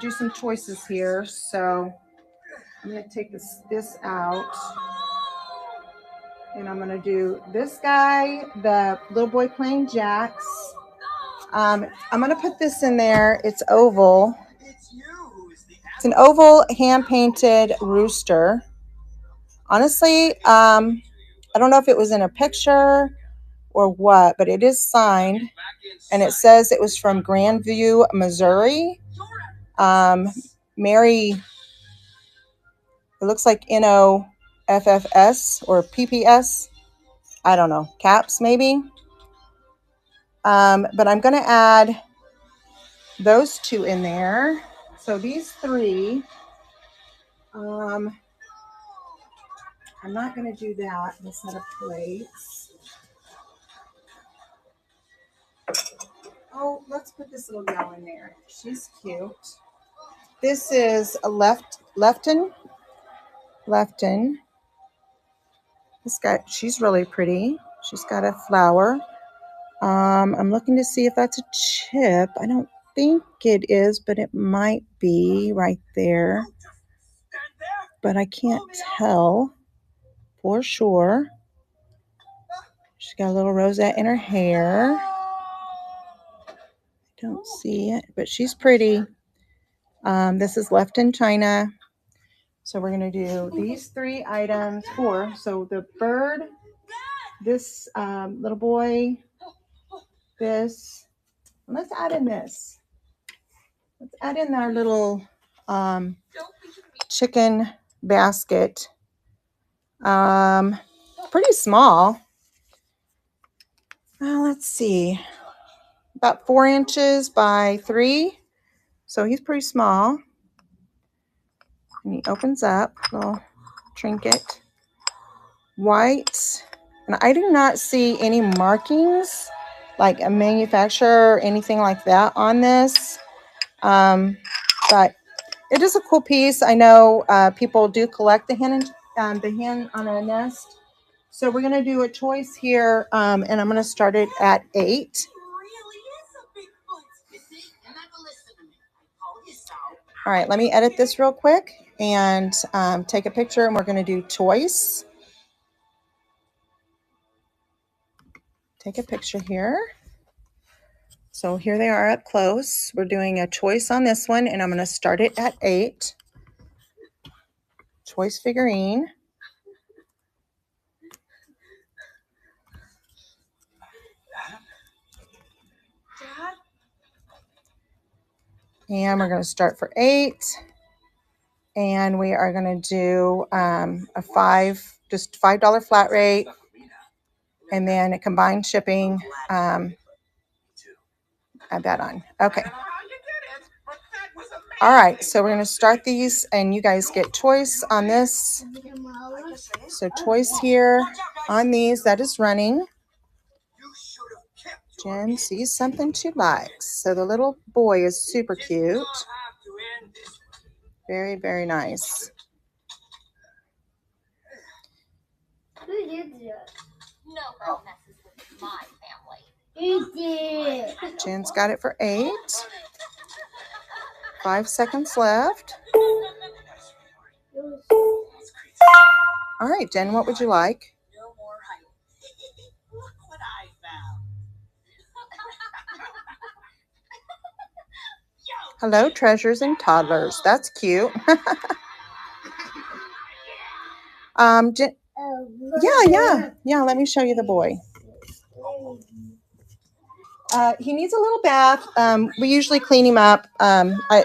Speaker 2: do some choices here. So I'm going to take this out. And I'm going to do this guy, the little boy playing jacks. I'm going to put this in there. It's oval. It's an oval hand-painted rooster. Honestly, I don't know if it was in a picture or what, but it is signed. And it says it was from Grandview, Missouri. Mary, it looks like NOFFS or PPS. I don't know, caps maybe. But I'm going to add those two in there. So these three, I'm not going to do that in a set of plates. Oh, let's put this little gal in there. She's cute. This is a Lefton. She's really pretty. She's got a flower. I'm looking to see if that's a chip. I don't think it is, but it might be right there. But I can't tell for sure. She's got a little rosette in her hair. I don't see it, but she's pretty. This is Lefton China. So we're going to do these 3 items. 4. So the bird, this little boy, this. And let's add in this. Let's add in our little chicken basket. Pretty small. Let's see. About 4 inches by 3. So he's pretty small. And he opens up, little trinket. White. And I do not see any markings, like a manufacturer or anything like that on this. But it is a cool piece. I know people do collect the hen on a nest. So we're going to do a choice here, and I'm going to start it at 8. All right, let me edit this real quick and take a picture, and we're going to do choice. Take a picture here. So here they are up close. We're doing a choice on this one, and I'm going to start it at 8. Choice figurine. And we're going to start for 8. And we are going to do a $5 flat rate. And then a combined shipping. Add that on. Okay. All right. So we're going to start these, and you guys get choice on this. So choice here on these. That is running. Jen sees something she likes. So the little boy is super cute. Very, very nice.
Speaker 4: Who did that?
Speaker 3: No girl messes with my family.
Speaker 4: Who did?
Speaker 2: Jen's got it for 8. 5 seconds left. All right, Jen, what would you like?
Speaker 1: No more hype. Look what I found.
Speaker 2: Hello, treasures and toddlers. That's cute. Jen, yeah. Let me show you the boy. He needs a little bath. We usually clean him up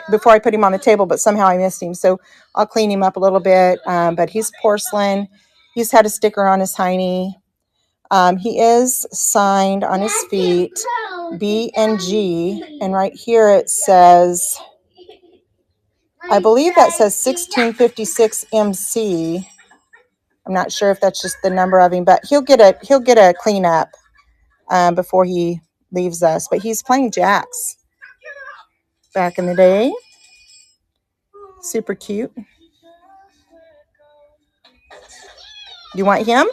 Speaker 2: before I put him on the table, but somehow I missed him. So I'll clean him up a little bit. But he's porcelain. He's had a sticker on his hiney. He is signed on his feet, B and G. And right here it says, I believe that says 1656 MC. I'm not sure if that's just the number of him, but he'll get a cleanup. before he leaves us. But he's playing jacks back in the day. Super cute. You want him?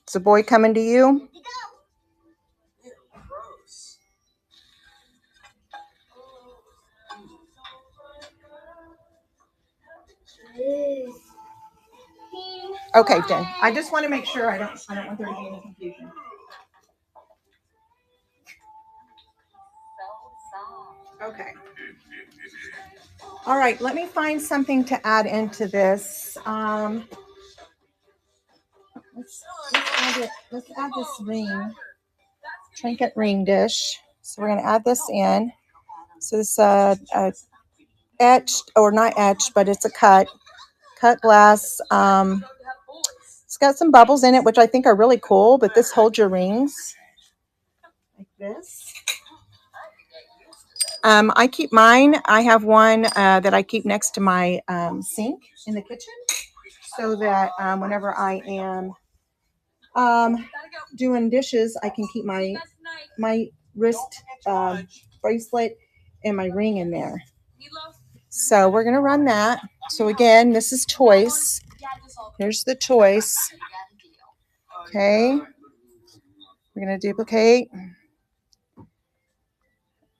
Speaker 2: Is the boy coming to you?
Speaker 1: Ew, gross.
Speaker 2: Okay, Jen. I just want to make sure I don't want there to be any confusion. Okay. All right, let me find something to add into this. Let's add this ring, trinket ring dish. So we're going to add this in. So this etched, or not etched, but it's a cut glass. It's got some bubbles in it, which I think are really cool, but this holds your rings like this. I keep mine. I have one that I keep next to my sink in the kitchen, so that whenever I am doing dishes, I can keep my wrist bracelet and my ring in there. So we're gonna run that. So again, this is choice. Here's the choice. Okay, we're gonna duplicate.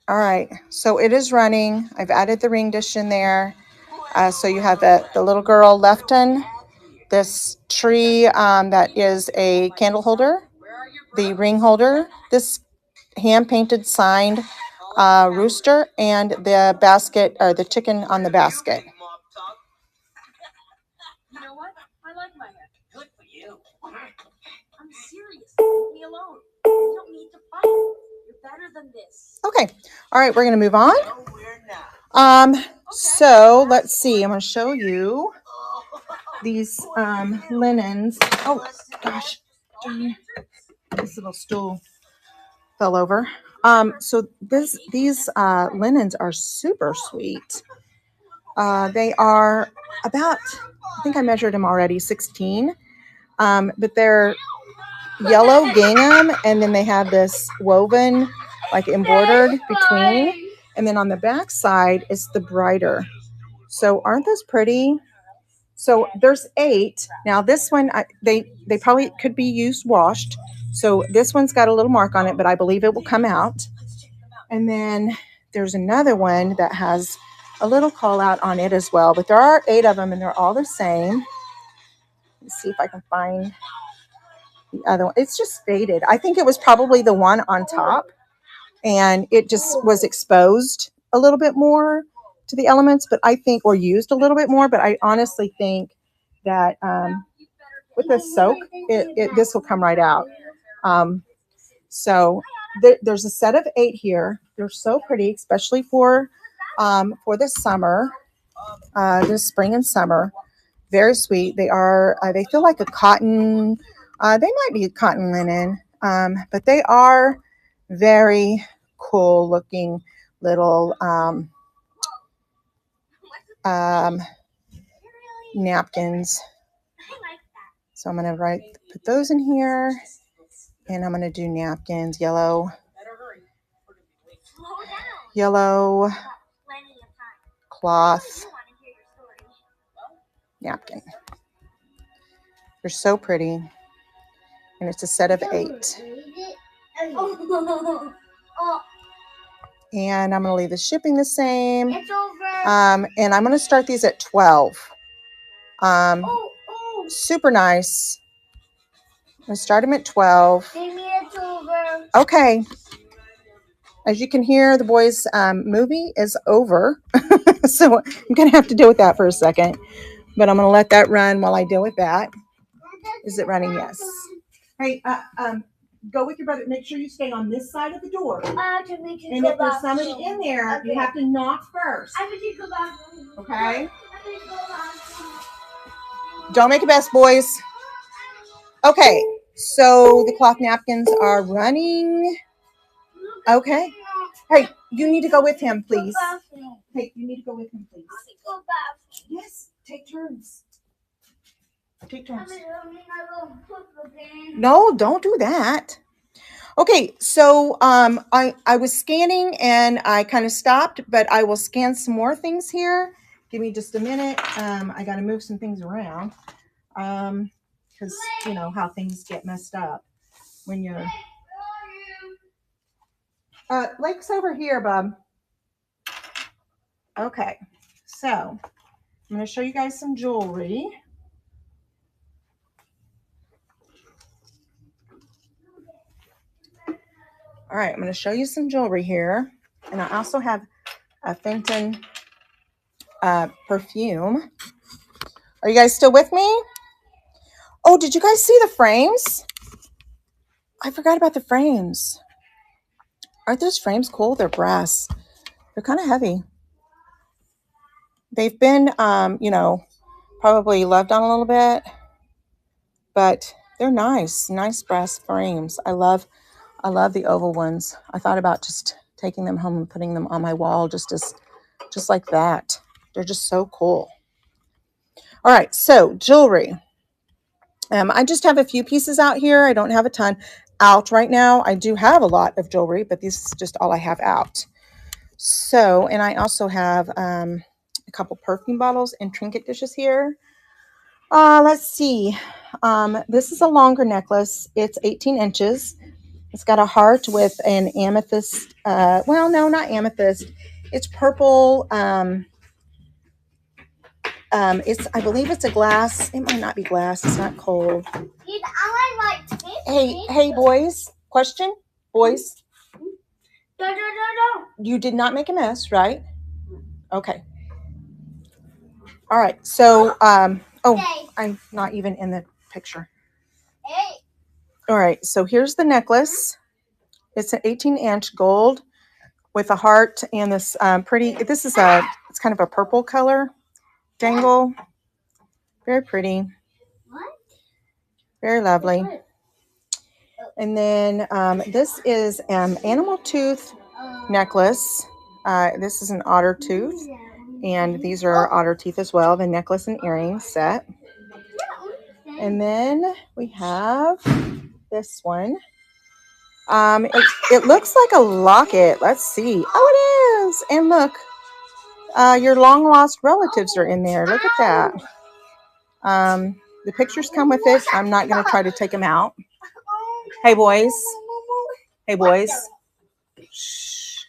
Speaker 2: All right, so it is running. I've added the ring dish in there. So you have the little girl Lefton, this tree that is a candle holder, the ring holder, this hand-painted signed rooster, and the basket, or the chicken on the basket.
Speaker 3: You know what? I like my hair.
Speaker 1: Good for you.
Speaker 3: I'm serious. Leave me alone. You don't need to fight. You're better than this.
Speaker 2: Okay, all right, we're gonna move on.
Speaker 1: Nowhere now.
Speaker 2: So let's see. I'm gonna show you these linens. Oh gosh, darn, this little stool fell over. So these linens are super sweet. They are about, I think I measured them already, 16. But they're yellow gingham, and then they have this woven, like embroidered between, and then on the back side is the brighter. So aren't those pretty? So there's 8. Now this one, they probably could be used washed. So this one's got a little mark on it, but I believe it will come out. And then there's another one that has a little call out on it as well. But there are 8 of them, and they're all the same. Let's see if I can find the other one. It's just faded. I think it was probably the one on top, and it just was exposed a little bit more to the elements, but I think, or used a little bit more, but I honestly think that with the soak, this will come right out. So there's a set of 8 here. They're so pretty, especially for the summer, this spring and summer. Very sweet. They are. They feel like a cotton. They might be cotton linen, but they are very cool looking little napkins. So I'm going to put those in here, and I'm going to do napkins, yellow cloth napkin. They're so pretty, and it's a set of 8. And I'm going to leave the shipping the same.
Speaker 4: It's over.
Speaker 2: And I'm going to start these at 12. Super nice. I'm going to start them at 12.
Speaker 4: Maybe it's over.
Speaker 2: Okay. As you can hear, the boys' movie is over. So I'm going to have to deal with that for a second. But I'm going to let that run while I deal with that. Is it running? Yes. Hey, go with your brother. Make sure you stay on this side of the door. And if there's somebody in there, you have to knock first. Okay? Don't make a mess, boys. Okay, so the cloth napkins are running. Okay. Hey, you need to go with him, please. Hey, you need to go with him, please. Yes. Take turns. Take turns.
Speaker 4: Mommy, let me not go poop again.
Speaker 2: No, don't do that. Okay, so I was scanning and I kind of stopped, but I will scan some more things here. Give me just a minute. I got to move some things around because you know how things get messed up when you're. Lake's over here, bub. Okay, so I'm going to show you guys some jewelry. All right, I'm going to show you some jewelry here. And I also have a Fenton perfume. Are you guys still with me? Oh, did you guys see the frames? I forgot about the frames. Aren't those frames cool? They're brass. They're kind of heavy. They've been, you know, probably loved on a little bit, but they're nice. Nice brass frames. I love the oval ones. I thought about just taking them home and putting them on my wall just like that. They're just so cool. All right, so jewelry. I just have a few pieces out here. I don't have a ton out right now. I do have a lot of jewelry, but this is just all I have out. So, and I also have a couple perfume bottles and trinket dishes here. Let's see. This is a longer necklace. It's 18 inches. It's got a heart with an amethyst. Well, no, not amethyst. It's purple. I believe it's a glass. It might not be glass. It's not cold.
Speaker 4: I like
Speaker 2: Hey, boys. Question? Boys,
Speaker 4: No.
Speaker 2: you did not make a mess, right? Okay. All right. So,
Speaker 4: Hey.
Speaker 2: I'm not even in the picture.
Speaker 4: Hey.
Speaker 2: All right. So here's the necklace. It's an 18-inch gold with a heart and this it's kind of a purple color dangle. Very pretty.
Speaker 4: What?
Speaker 2: Very lovely. And then this is an animal tooth necklace. This is an otter tooth. And these are otter teeth as well, the necklace and earrings set. And then we have this one. It looks like a locket. Let's see. Oh, it is. And look, your long lost relatives are in there. Look at that. The pictures come with it. I'm not going to try to take them out. Hey, boys. Hey, boys. Shh.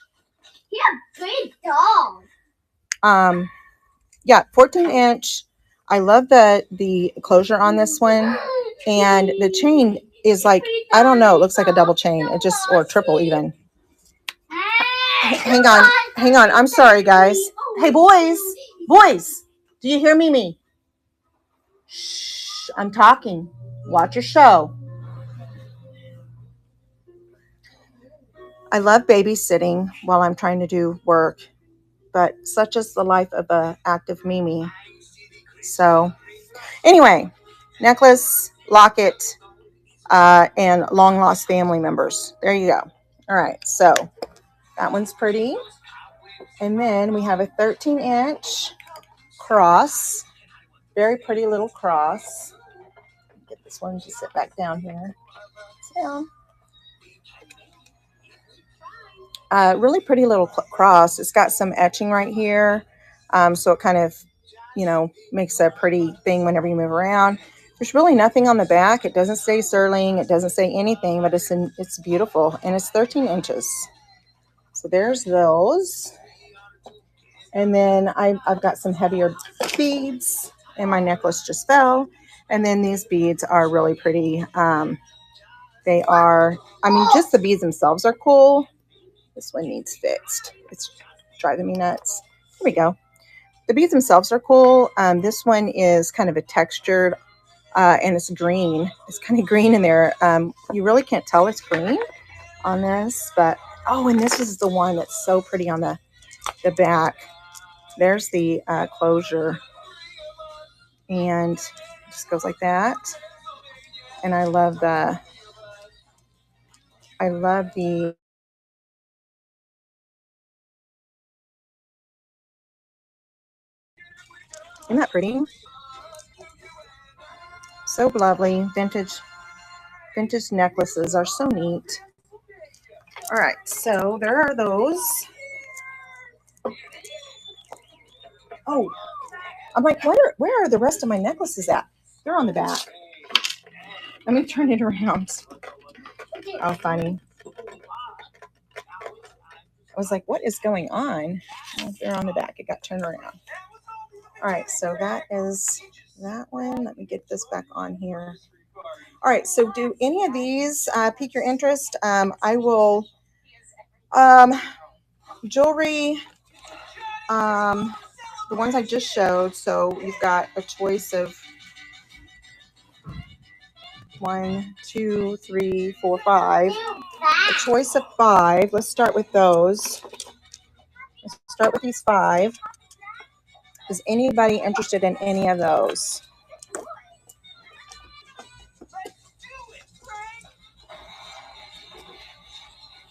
Speaker 4: You're a big dog.
Speaker 2: Yeah, 14-inch. I love the closure on this one. And the chain is like, I don't know, it looks like a double chain. It just, or triple even. Hang on. I'm sorry, guys. Hey, boys. Boys, do you hear Mimi? Shh, I'm talking. Watch your show. I love babysitting while I'm trying to do work, but such is the life of a active Mimi. So anyway, necklace, locket, and long lost family members. There you go. All right, so that one's pretty. And then we have a 13-inch cross. Very pretty little cross. Get this one to sit back down here. Sit down. Really pretty little cross. It's got some etching right here. So it kind of, you know, makes a pretty thing whenever you move around. There's really nothing on the back. It doesn't say sterling. It doesn't say anything, but it's beautiful. And it's 13 inches. So there's those. And then I've got some heavier beads, and my necklace just fell. And then these beads are really pretty. They are, just the beads themselves are cool. This one needs fixed. It's driving me nuts. Here we go. The beads themselves are cool. This one is kind of a textured, and it's green. It's kind of green in there. You really can't tell it's green on this, but, and this is the one that's so pretty on the back. There's the closure, and it just goes like that. And I love the Isn't that pretty? So lovely. Vintage necklaces are so neat. All right, so there are those. Oh, I'm like, where are the rest of my necklaces at? They're on the back. Let me turn it around. Oh, funny. I was like, what is going on? Oh, they're on the back. It got turned around. All right, so that is that one. Let me get this back on here. All right, so do any of these pique your interest? I will, jewelry, the ones I just showed. So you've got a choice of 1, 2, 3, 4, 5. A choice of 5. Let's start with those. Let's start with these 5. Is anybody interested in any of those?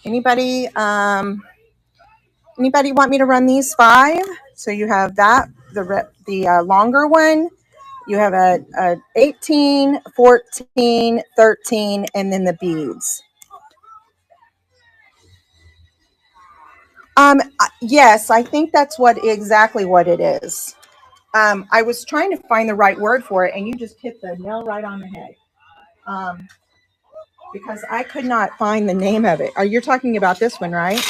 Speaker 2: Anybody want me to run these 5? So you have that, the longer one. You have a 18, 14, 13, and then the beads. Yes, I think that's exactly what it is. I was trying to find the right word for it, and you just hit the nail right on the head. Because I could not find the name of it. You're talking about this one, right?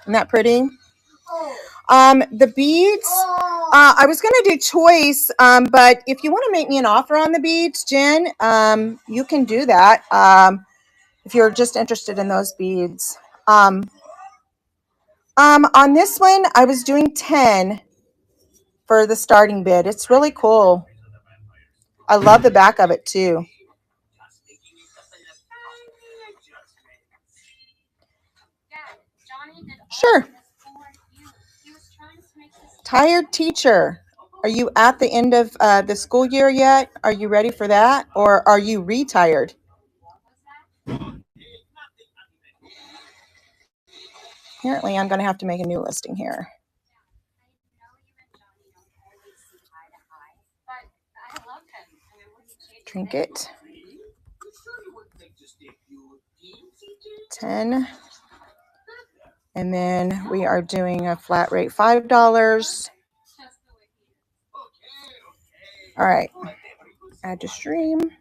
Speaker 2: Isn't that pretty? The beads, I was going to do choice, but if you want to make me an offer on the beads, Jen, you can do that. If you're just interested in those beads. On this one, I was doing 10 for the starting bid. It's really cool. I love the back of it too. Sure. Tired teacher. Are you at the end of the school year yet? Are you ready for that? Or are you retired? Apparently, I'm going to have to make a new listing here. Trinket. 10. And then we are doing a flat rate $5. All right. Add to stream.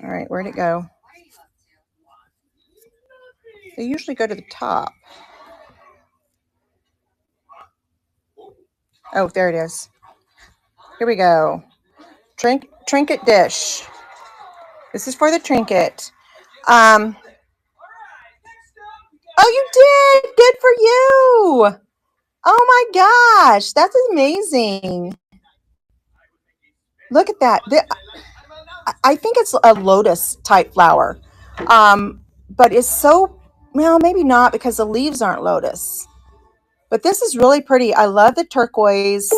Speaker 2: All right, where'd it go? They usually go to the top. Oh, there it is. Here we go. Trinket dish. This is for the trinket. Oh, you did. Good for you. Oh my gosh, that's amazing. Look at that. I think it's a lotus type flower. But it's so, well, maybe not because the leaves aren't lotus. But this is really pretty. I love the turquoise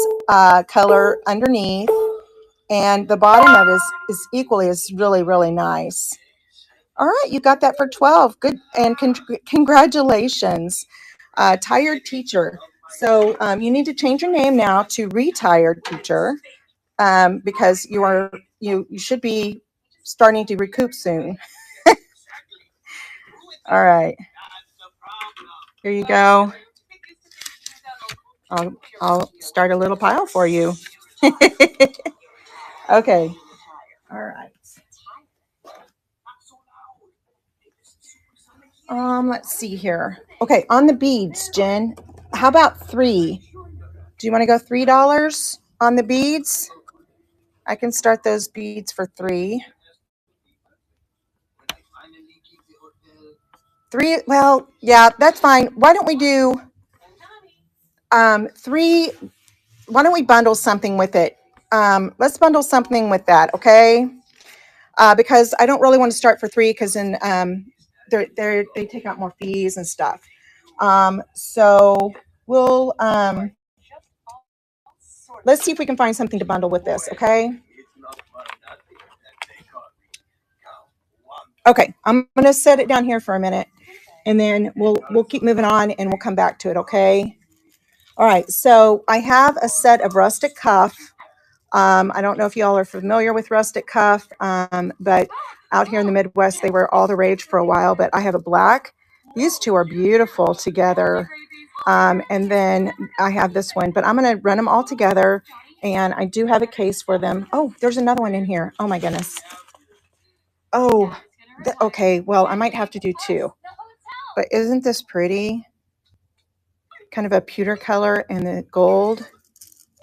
Speaker 2: color underneath. And the bottom of it is equally is really, really nice. All right, you got that for 12. Good, and congratulations, tired teacher. So you need to change your name now to retired teacher, because you should be starting to recoup soon. All right, here you go. I'll start a little pile for you. Okay. All right. Let's see here. Okay, on the beads, Jen. How about 3? Do you want to go $3 on the beads? I can start those beads for 3. 3, well, yeah, that's fine. Why don't we do 3? Why don't we bundle something with it? Let's bundle something with that, okay? Because I don't really want to start for 3 because then they take out more fees and stuff. So we'll let's see if we can find something to bundle with this, okay? Okay, I'm going to set it down here for a minute, and then we'll keep moving on, and we'll come back to it, okay? All right, so I have a set of rustic cuff. I don't know if y'all are familiar with rustic cuff, but out here in the Midwest, they were all the rage for a while, but I have a black. These two are beautiful together. And then I have this one, but I'm going to run them all together, and I do have a case for them. Oh, there's another one in here. Oh my goodness. Oh, okay. Well, I might have to do two, but isn't this pretty? Kind of a pewter color and the gold.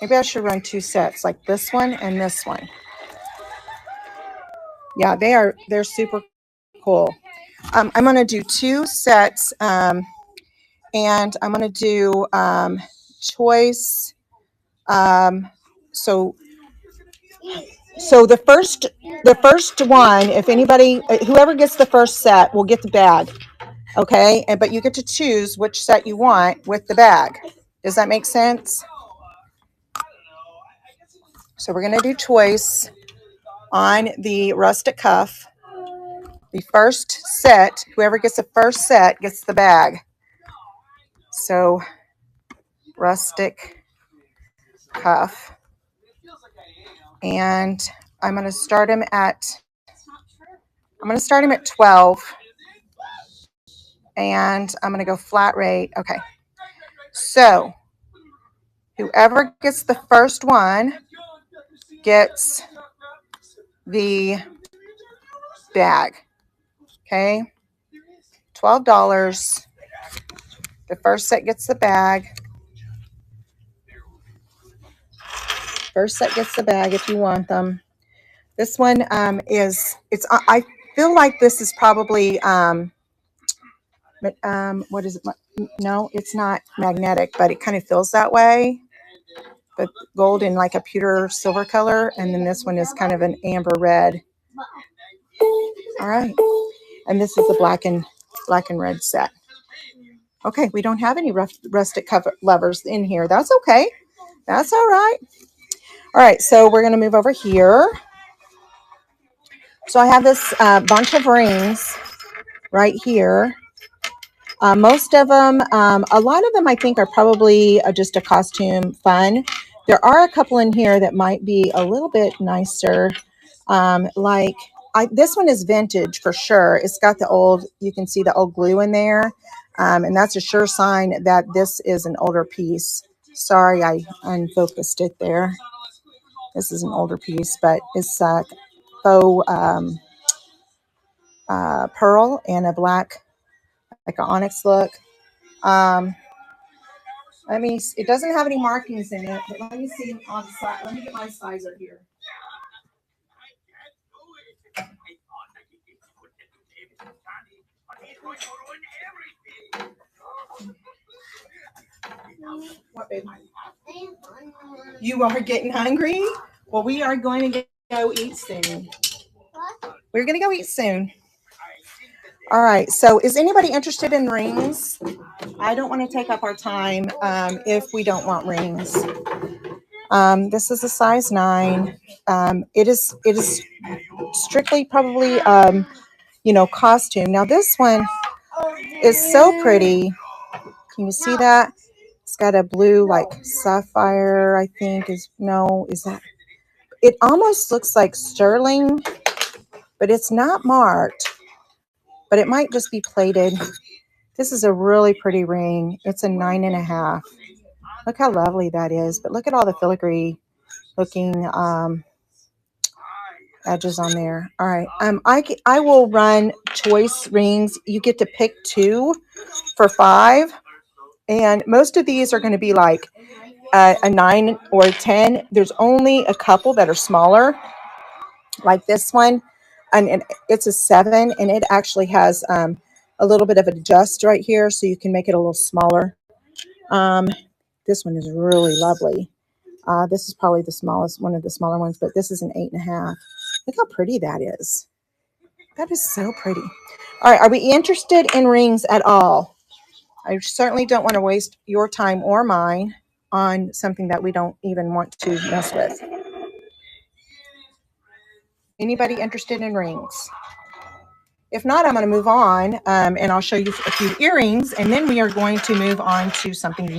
Speaker 2: Maybe I should run two sets, like this one and this one. Yeah, they're super cool. I'm going to do two sets, and I'm going to do choice. So the first one, if anybody, whoever gets the first set will get the bag. Okay, but you get to choose which set you want with the bag. Does that make sense? So we're going to do choice on the rustic cuff. The first set, whoever gets the first set gets the bag. So rustic cuff. And I'm going to start him at 12. And I'm going to go flat rate. Okay. So whoever gets the first one gets the bag. Okay. $12. The first set gets the bag. First set gets the bag if you want them. This one I feel like this is probably what is it? No, it's not magnetic, but it kind of feels that way. But gold in like a pewter silver color, and then this one is kind of an amber red. All right, and this is the black and red set. Okay, we don't have any rustic cover lovers in here. That's okay. That's all right. All right, so we're going to move over here. So I have this bunch of rings right here. Most of them, a lot of them I think are probably just a costume fun. There are a couple in here that might be a little bit nicer. This one is vintage for sure. It's got you can see the old glue in there. And that's a sure sign that this is an older piece. Sorry, I unfocused it there. This is an older piece, but it's faux pearl and a black, like an onyx look. It doesn't have any markings in it, but let me see on the side. Let me get my sizer here. What, babe? You are getting hungry? Well, we are going to go eat soon. We're going to go eat soon. All right. So is anybody interested in rings? I don't want to take up our time if we don't want rings. This is a size 9. It is strictly probably, costume. Now this one is so pretty. Can you see that? It's got a blue, like sapphire, I think is that? It almost looks like sterling, but it's not marked, but it might just be plated. This is a really pretty ring. It's a 9.5. Look how lovely that is. But look at all the filigree looking edges on there. All right. I will run choice rings. You get to pick 2 for $5. And most of these are going to be like a 9 or a 10. There's only a couple that are smaller, like this one. And it's a 7, and it actually has a little bit of an adjust right here, so you can make it a little smaller. This one is really lovely. This is probably the smallest, one of the smaller ones, but this is an 8.5. Look how pretty that is. That is so pretty. All right, are we interested in rings at all? I certainly don't want to waste your time or mine on something that we don't even want to mess with. Anybody interested in rings? If not, I'm going to move on, and I'll show you a few earrings, and then we are going to move on to something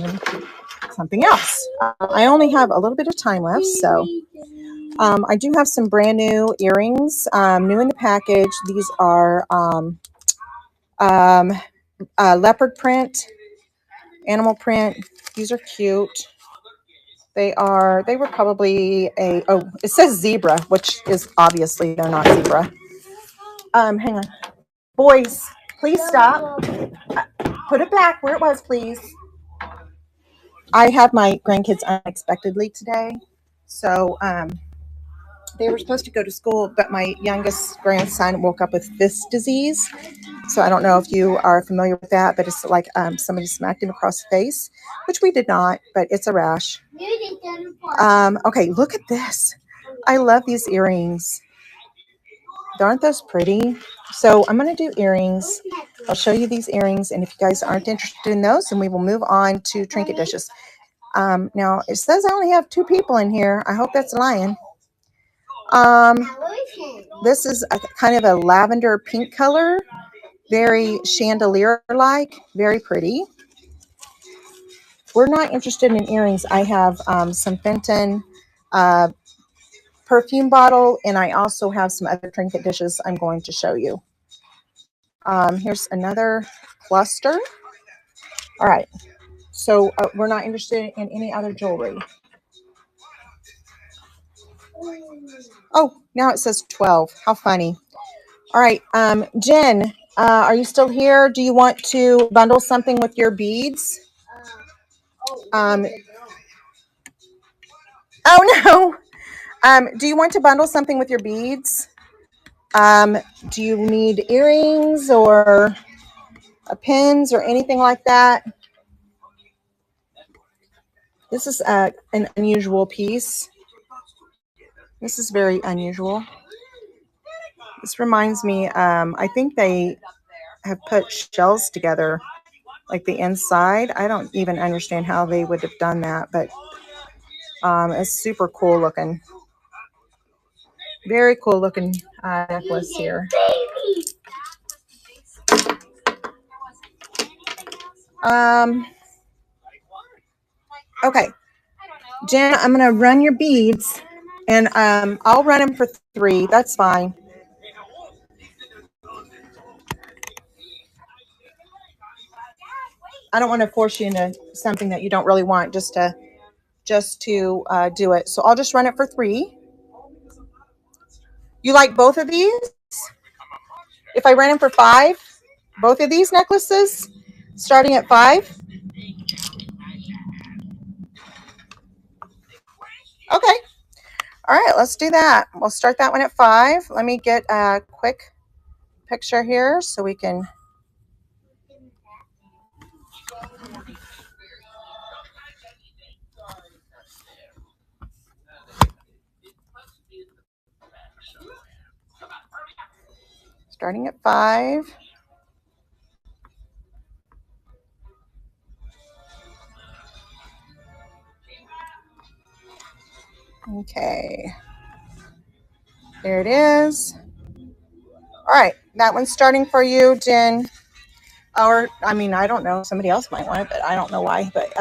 Speaker 2: else. I only have a little bit of time left, so I do have some brand new earrings, new in the package. These are leopard print, animal print. These are cute. They were probably it says zebra, which is obviously they're not zebra. Hang on. Boys, please stop. Put it back where it was, please. I have my grandkids unexpectedly today. So they were supposed to go to school, but my youngest grandson woke up with fist disease. So I don't know if you are familiar with that, but it's like somebody smacked him across the face, which we did not, but it's a rash. Okay, look at this. I love these earrings. Aren't those pretty? So I'm going to do earrings. I'll show you these earrings, and if you guys aren't interested in those, then we will move on to trinket dishes. Now, it says I only have 2 people in here. I hope that's lying. This is a kind of a lavender pink color, very chandelier-like, very pretty. We're not interested in earrings. I have some Fenton perfume bottle, and I also have some other trinket dishes I'm going to show you. Here's another cluster. All right, so we're not interested in any other jewelry. Oh, now it says 12. How funny. All right, Jen, are you still here? Do you want to bundle something with your beads? Oh no. Do you want to bundle something with your beads? Do you need earrings or pins or anything like that? This is an unusual piece. This is very unusual. This reminds me, I think they have put shells together, like the inside. I don't even understand how they would have done that, but it's super cool looking. Very cool looking necklace here. Okay, Jen, I'm gonna run your beads, and I'll run them for 3. That's fine. I don't want to force you into something that you don't really want, just to do it. So I'll just run it for 3. You like both of these? If I ran them for 5, both of these necklaces, starting at 5. Okay. All right, let's do that. We'll start that one at 5. Let me get a quick picture here so we can. Starting at 5. Okay. There it is. All right, that one's starting for you, Jen. Or, I mean, I don't know. Somebody else might want it, but I don't know why. But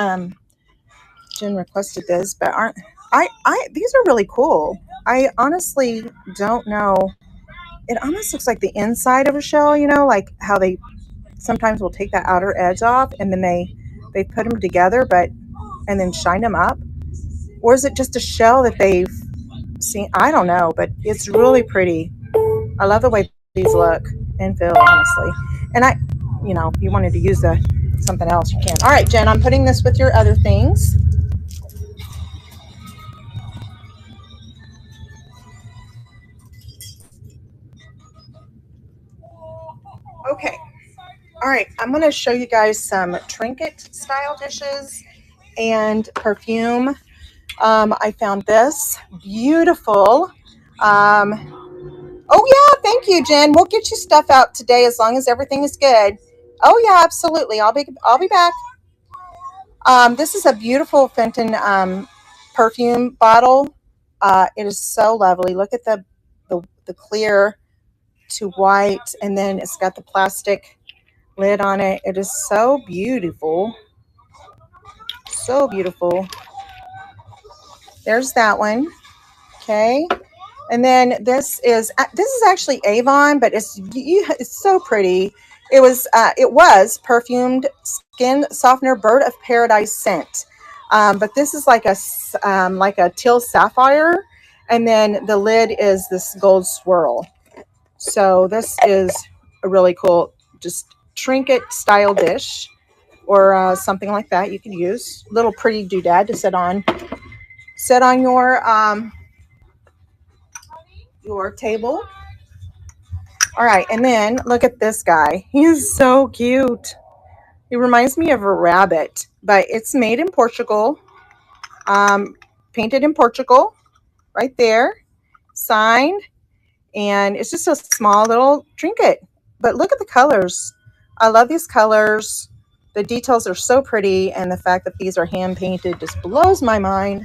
Speaker 2: Jen requested this, but these are really cool. I honestly don't know. It almost looks like the inside of a shell, you know, like how they sometimes will take that outer edge off and then they put them together, and then shine them up. Or is it just a shell that they've seen? I don't know, but it's really pretty. I love the way these look and feel, honestly. And if you wanted to use something else, you can. All right, Jen, I'm putting this with your other things. Okay. All right, I'm going to show you guys some trinket style dishes and perfume. I found this beautiful. Oh yeah, thank you, Jen. We'll get you stuff out today as long as everything is good. Oh yeah, absolutely. I'll be back. This is a beautiful Fenton perfume bottle. It is so lovely. Look at the clear to white, and then it's got the plastic lid on it. It is so beautiful. So beautiful. There's that one. Okay. And then this is actually Avon, but it's so pretty. It was perfumed skin softener bird of paradise scent. But this is like a teal sapphire, and then the lid is this gold swirl. So this is a really cool, just trinket style dish, or something like that. You could use little pretty doodad to set on your table. All right, and then look at this guy. He's so cute. He reminds me of a rabbit, but it's made in Portugal, painted in Portugal, right there, signed, and it's just a small little trinket. But look at the colors. I love these colors. The details are so pretty, and the fact that these are hand painted just blows my mind.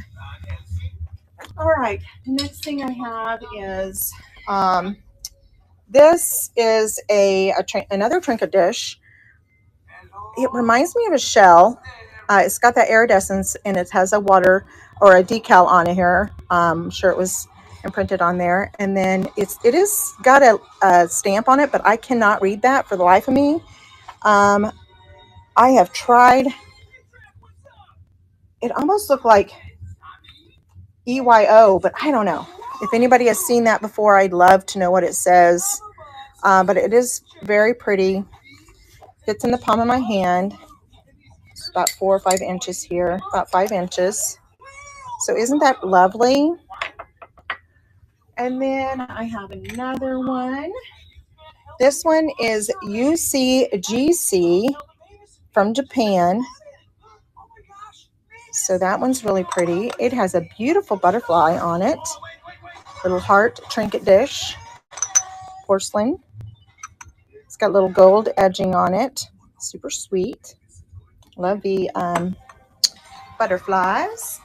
Speaker 2: All right, the next thing I have is this is another trinket dish. It reminds me of a shell. It's got that iridescence, and it has a water or a decal on it here. I'm sure it was imprinted on there. And then it is got a stamp on it, but I cannot read that for the life of me. I have tried. It almost looked like EYO, but I don't know. If anybody has seen that before, I'd love to know what it says. But it is very pretty. Fits in the palm of my hand. It's about 4 or 5 inches here, about 5 inches. So isn't that lovely? And then I have another one. This one is UCGC from Japan. So that one's really pretty. It has a beautiful butterfly on it. Little heart trinket dish. Porcelain. It's got little gold edging on it. Super sweet. Love the butterflies.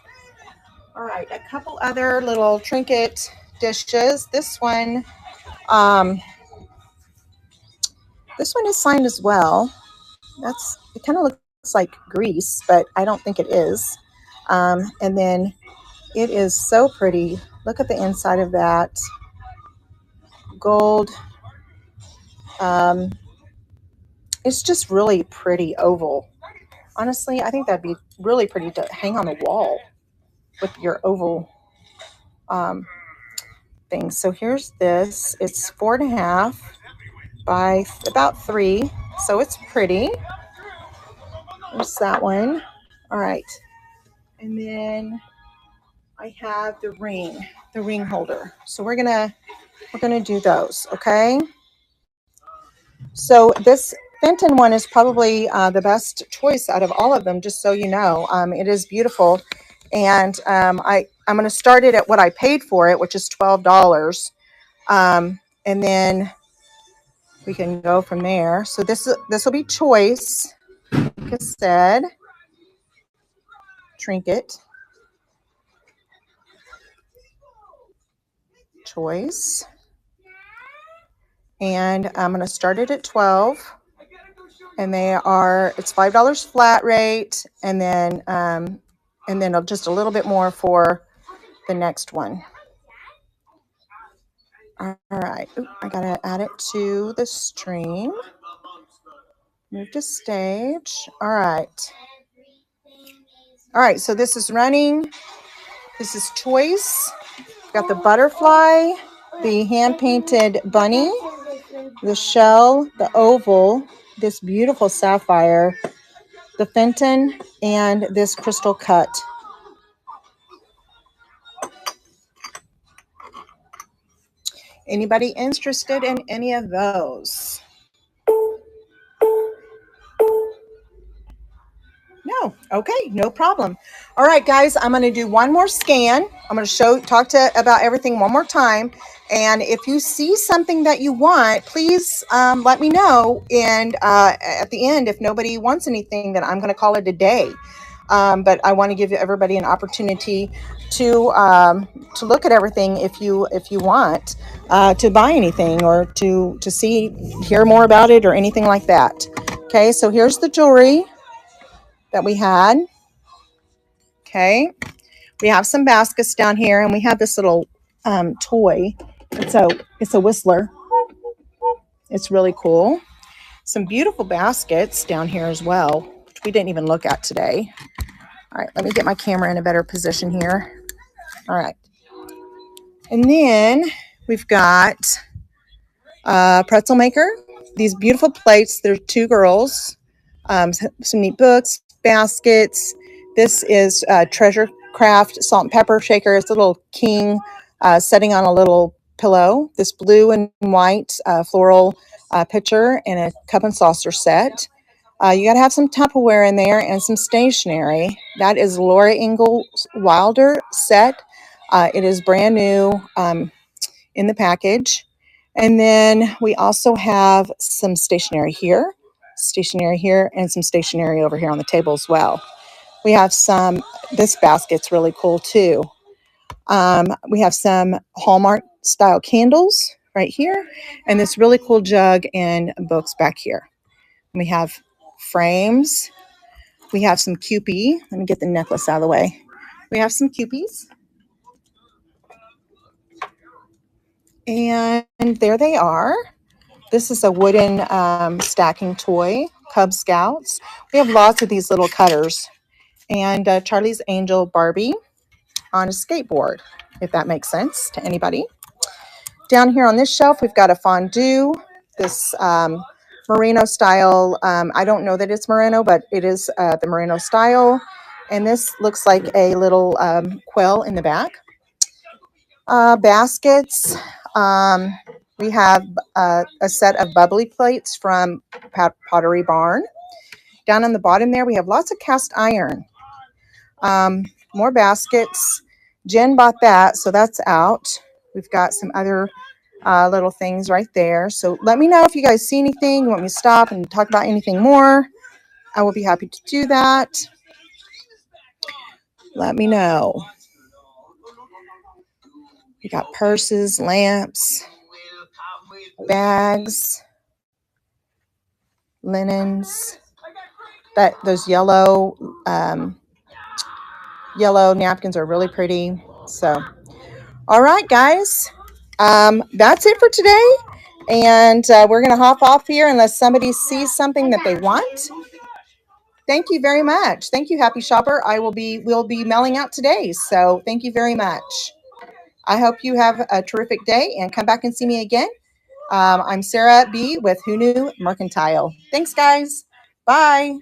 Speaker 2: All right, a couple other little trinket dishes. This one is signed as well. It kind of looks like grease, but I don't think it is. And then it is so pretty. Look at the inside of that. Gold. It's just really pretty oval. Honestly, I think that'd be really pretty to hang on the wall with your oval thing. So here's this. It's 4.5 by about 3. So it's pretty. There's that one. All right. And then I have the ring holder. So we're gonna do those, okay? So this Fenton one is probably the best choice out of all of them, just so you know. It is beautiful. And I'm going to start it at what I paid for it, which is $12. And then we can go from there. So this will be choice, like I said. Trinket. Choice. And I'm going to start it at 12. And it's $5 flat rate, and then just a little bit more for the next one. All right. Ooh, I gotta add it to the stream. Move to stage. All right. All right. So this is running. This is choice. Got the butterfly, the hand painted bunny, the shell, the oval, this beautiful sapphire, the Fenton, and this crystal cut. Anybody interested in any of those? No. Okay, no problem. All right, guys, I'm going to do one more scan. I'm going to talk about everything one more time. And if you see something that you want, please let me know. And at the end, if nobody wants anything, then I'm going to call it a day. But I want to give everybody an opportunity to look at everything if you want to buy anything or to hear more about it or anything like that. Okay, so here's the jewelry that we had. Okay, we have some baskets down here, and we have this little toy. It's a whistler. It's really cool. Some beautiful baskets down here as well, which we didn't even look at today. All right, let me get my camera in a better position here. All right. And then we've got a pretzel maker. These beautiful plates. There's two girls. Some neat books, baskets. This is Treasure Craft salt and pepper shaker. It's a little king sitting on a little pillow. This blue and white floral pitcher and a cup and saucer set. You got to have some Tupperware in there and some stationery. That is Laura Ingalls Wilder set. It is brand new in the package. And then we also have some stationery here, and some stationery over here on the table as well. We have this basket's really cool too. We have some Hallmark style candles right here, and this really cool jug and books back here. And we have frames. We have some Kewpie. Let me get the necklace out of the way. We have some Kewpies. And there they are. This is a wooden stacking toy, Cub Scouts. We have lots of these little cutters. And Charlie's Angel Barbie on a skateboard, if that makes sense to anybody. Down here on this shelf, we've got a fondue, this Merino style. I don't know that it's Merino, but it is the Merino style. And this looks like a little quill in the back. Baskets. We have a set of bubbly plates from Pottery Barn. Down on the bottom there, we have lots of cast iron. More baskets. Jen bought that, so that's out. We've got some other little things right there. So let me know if you guys see anything. You want me to stop and talk about anything more? I will be happy to do that. Let me know. We got purses, lamps, bags, linens. Those yellow napkins are really pretty. So, all right, guys, that's it for today. And we're going to hop off here unless somebody sees something that they want. Thank you very much. Thank you, Happy Shopper. We'll be mailing out today. So thank you very much. I hope you have a terrific day and come back and see me again. I'm Sarah B. with Who Knew Mercantile. Thanks, guys. Bye.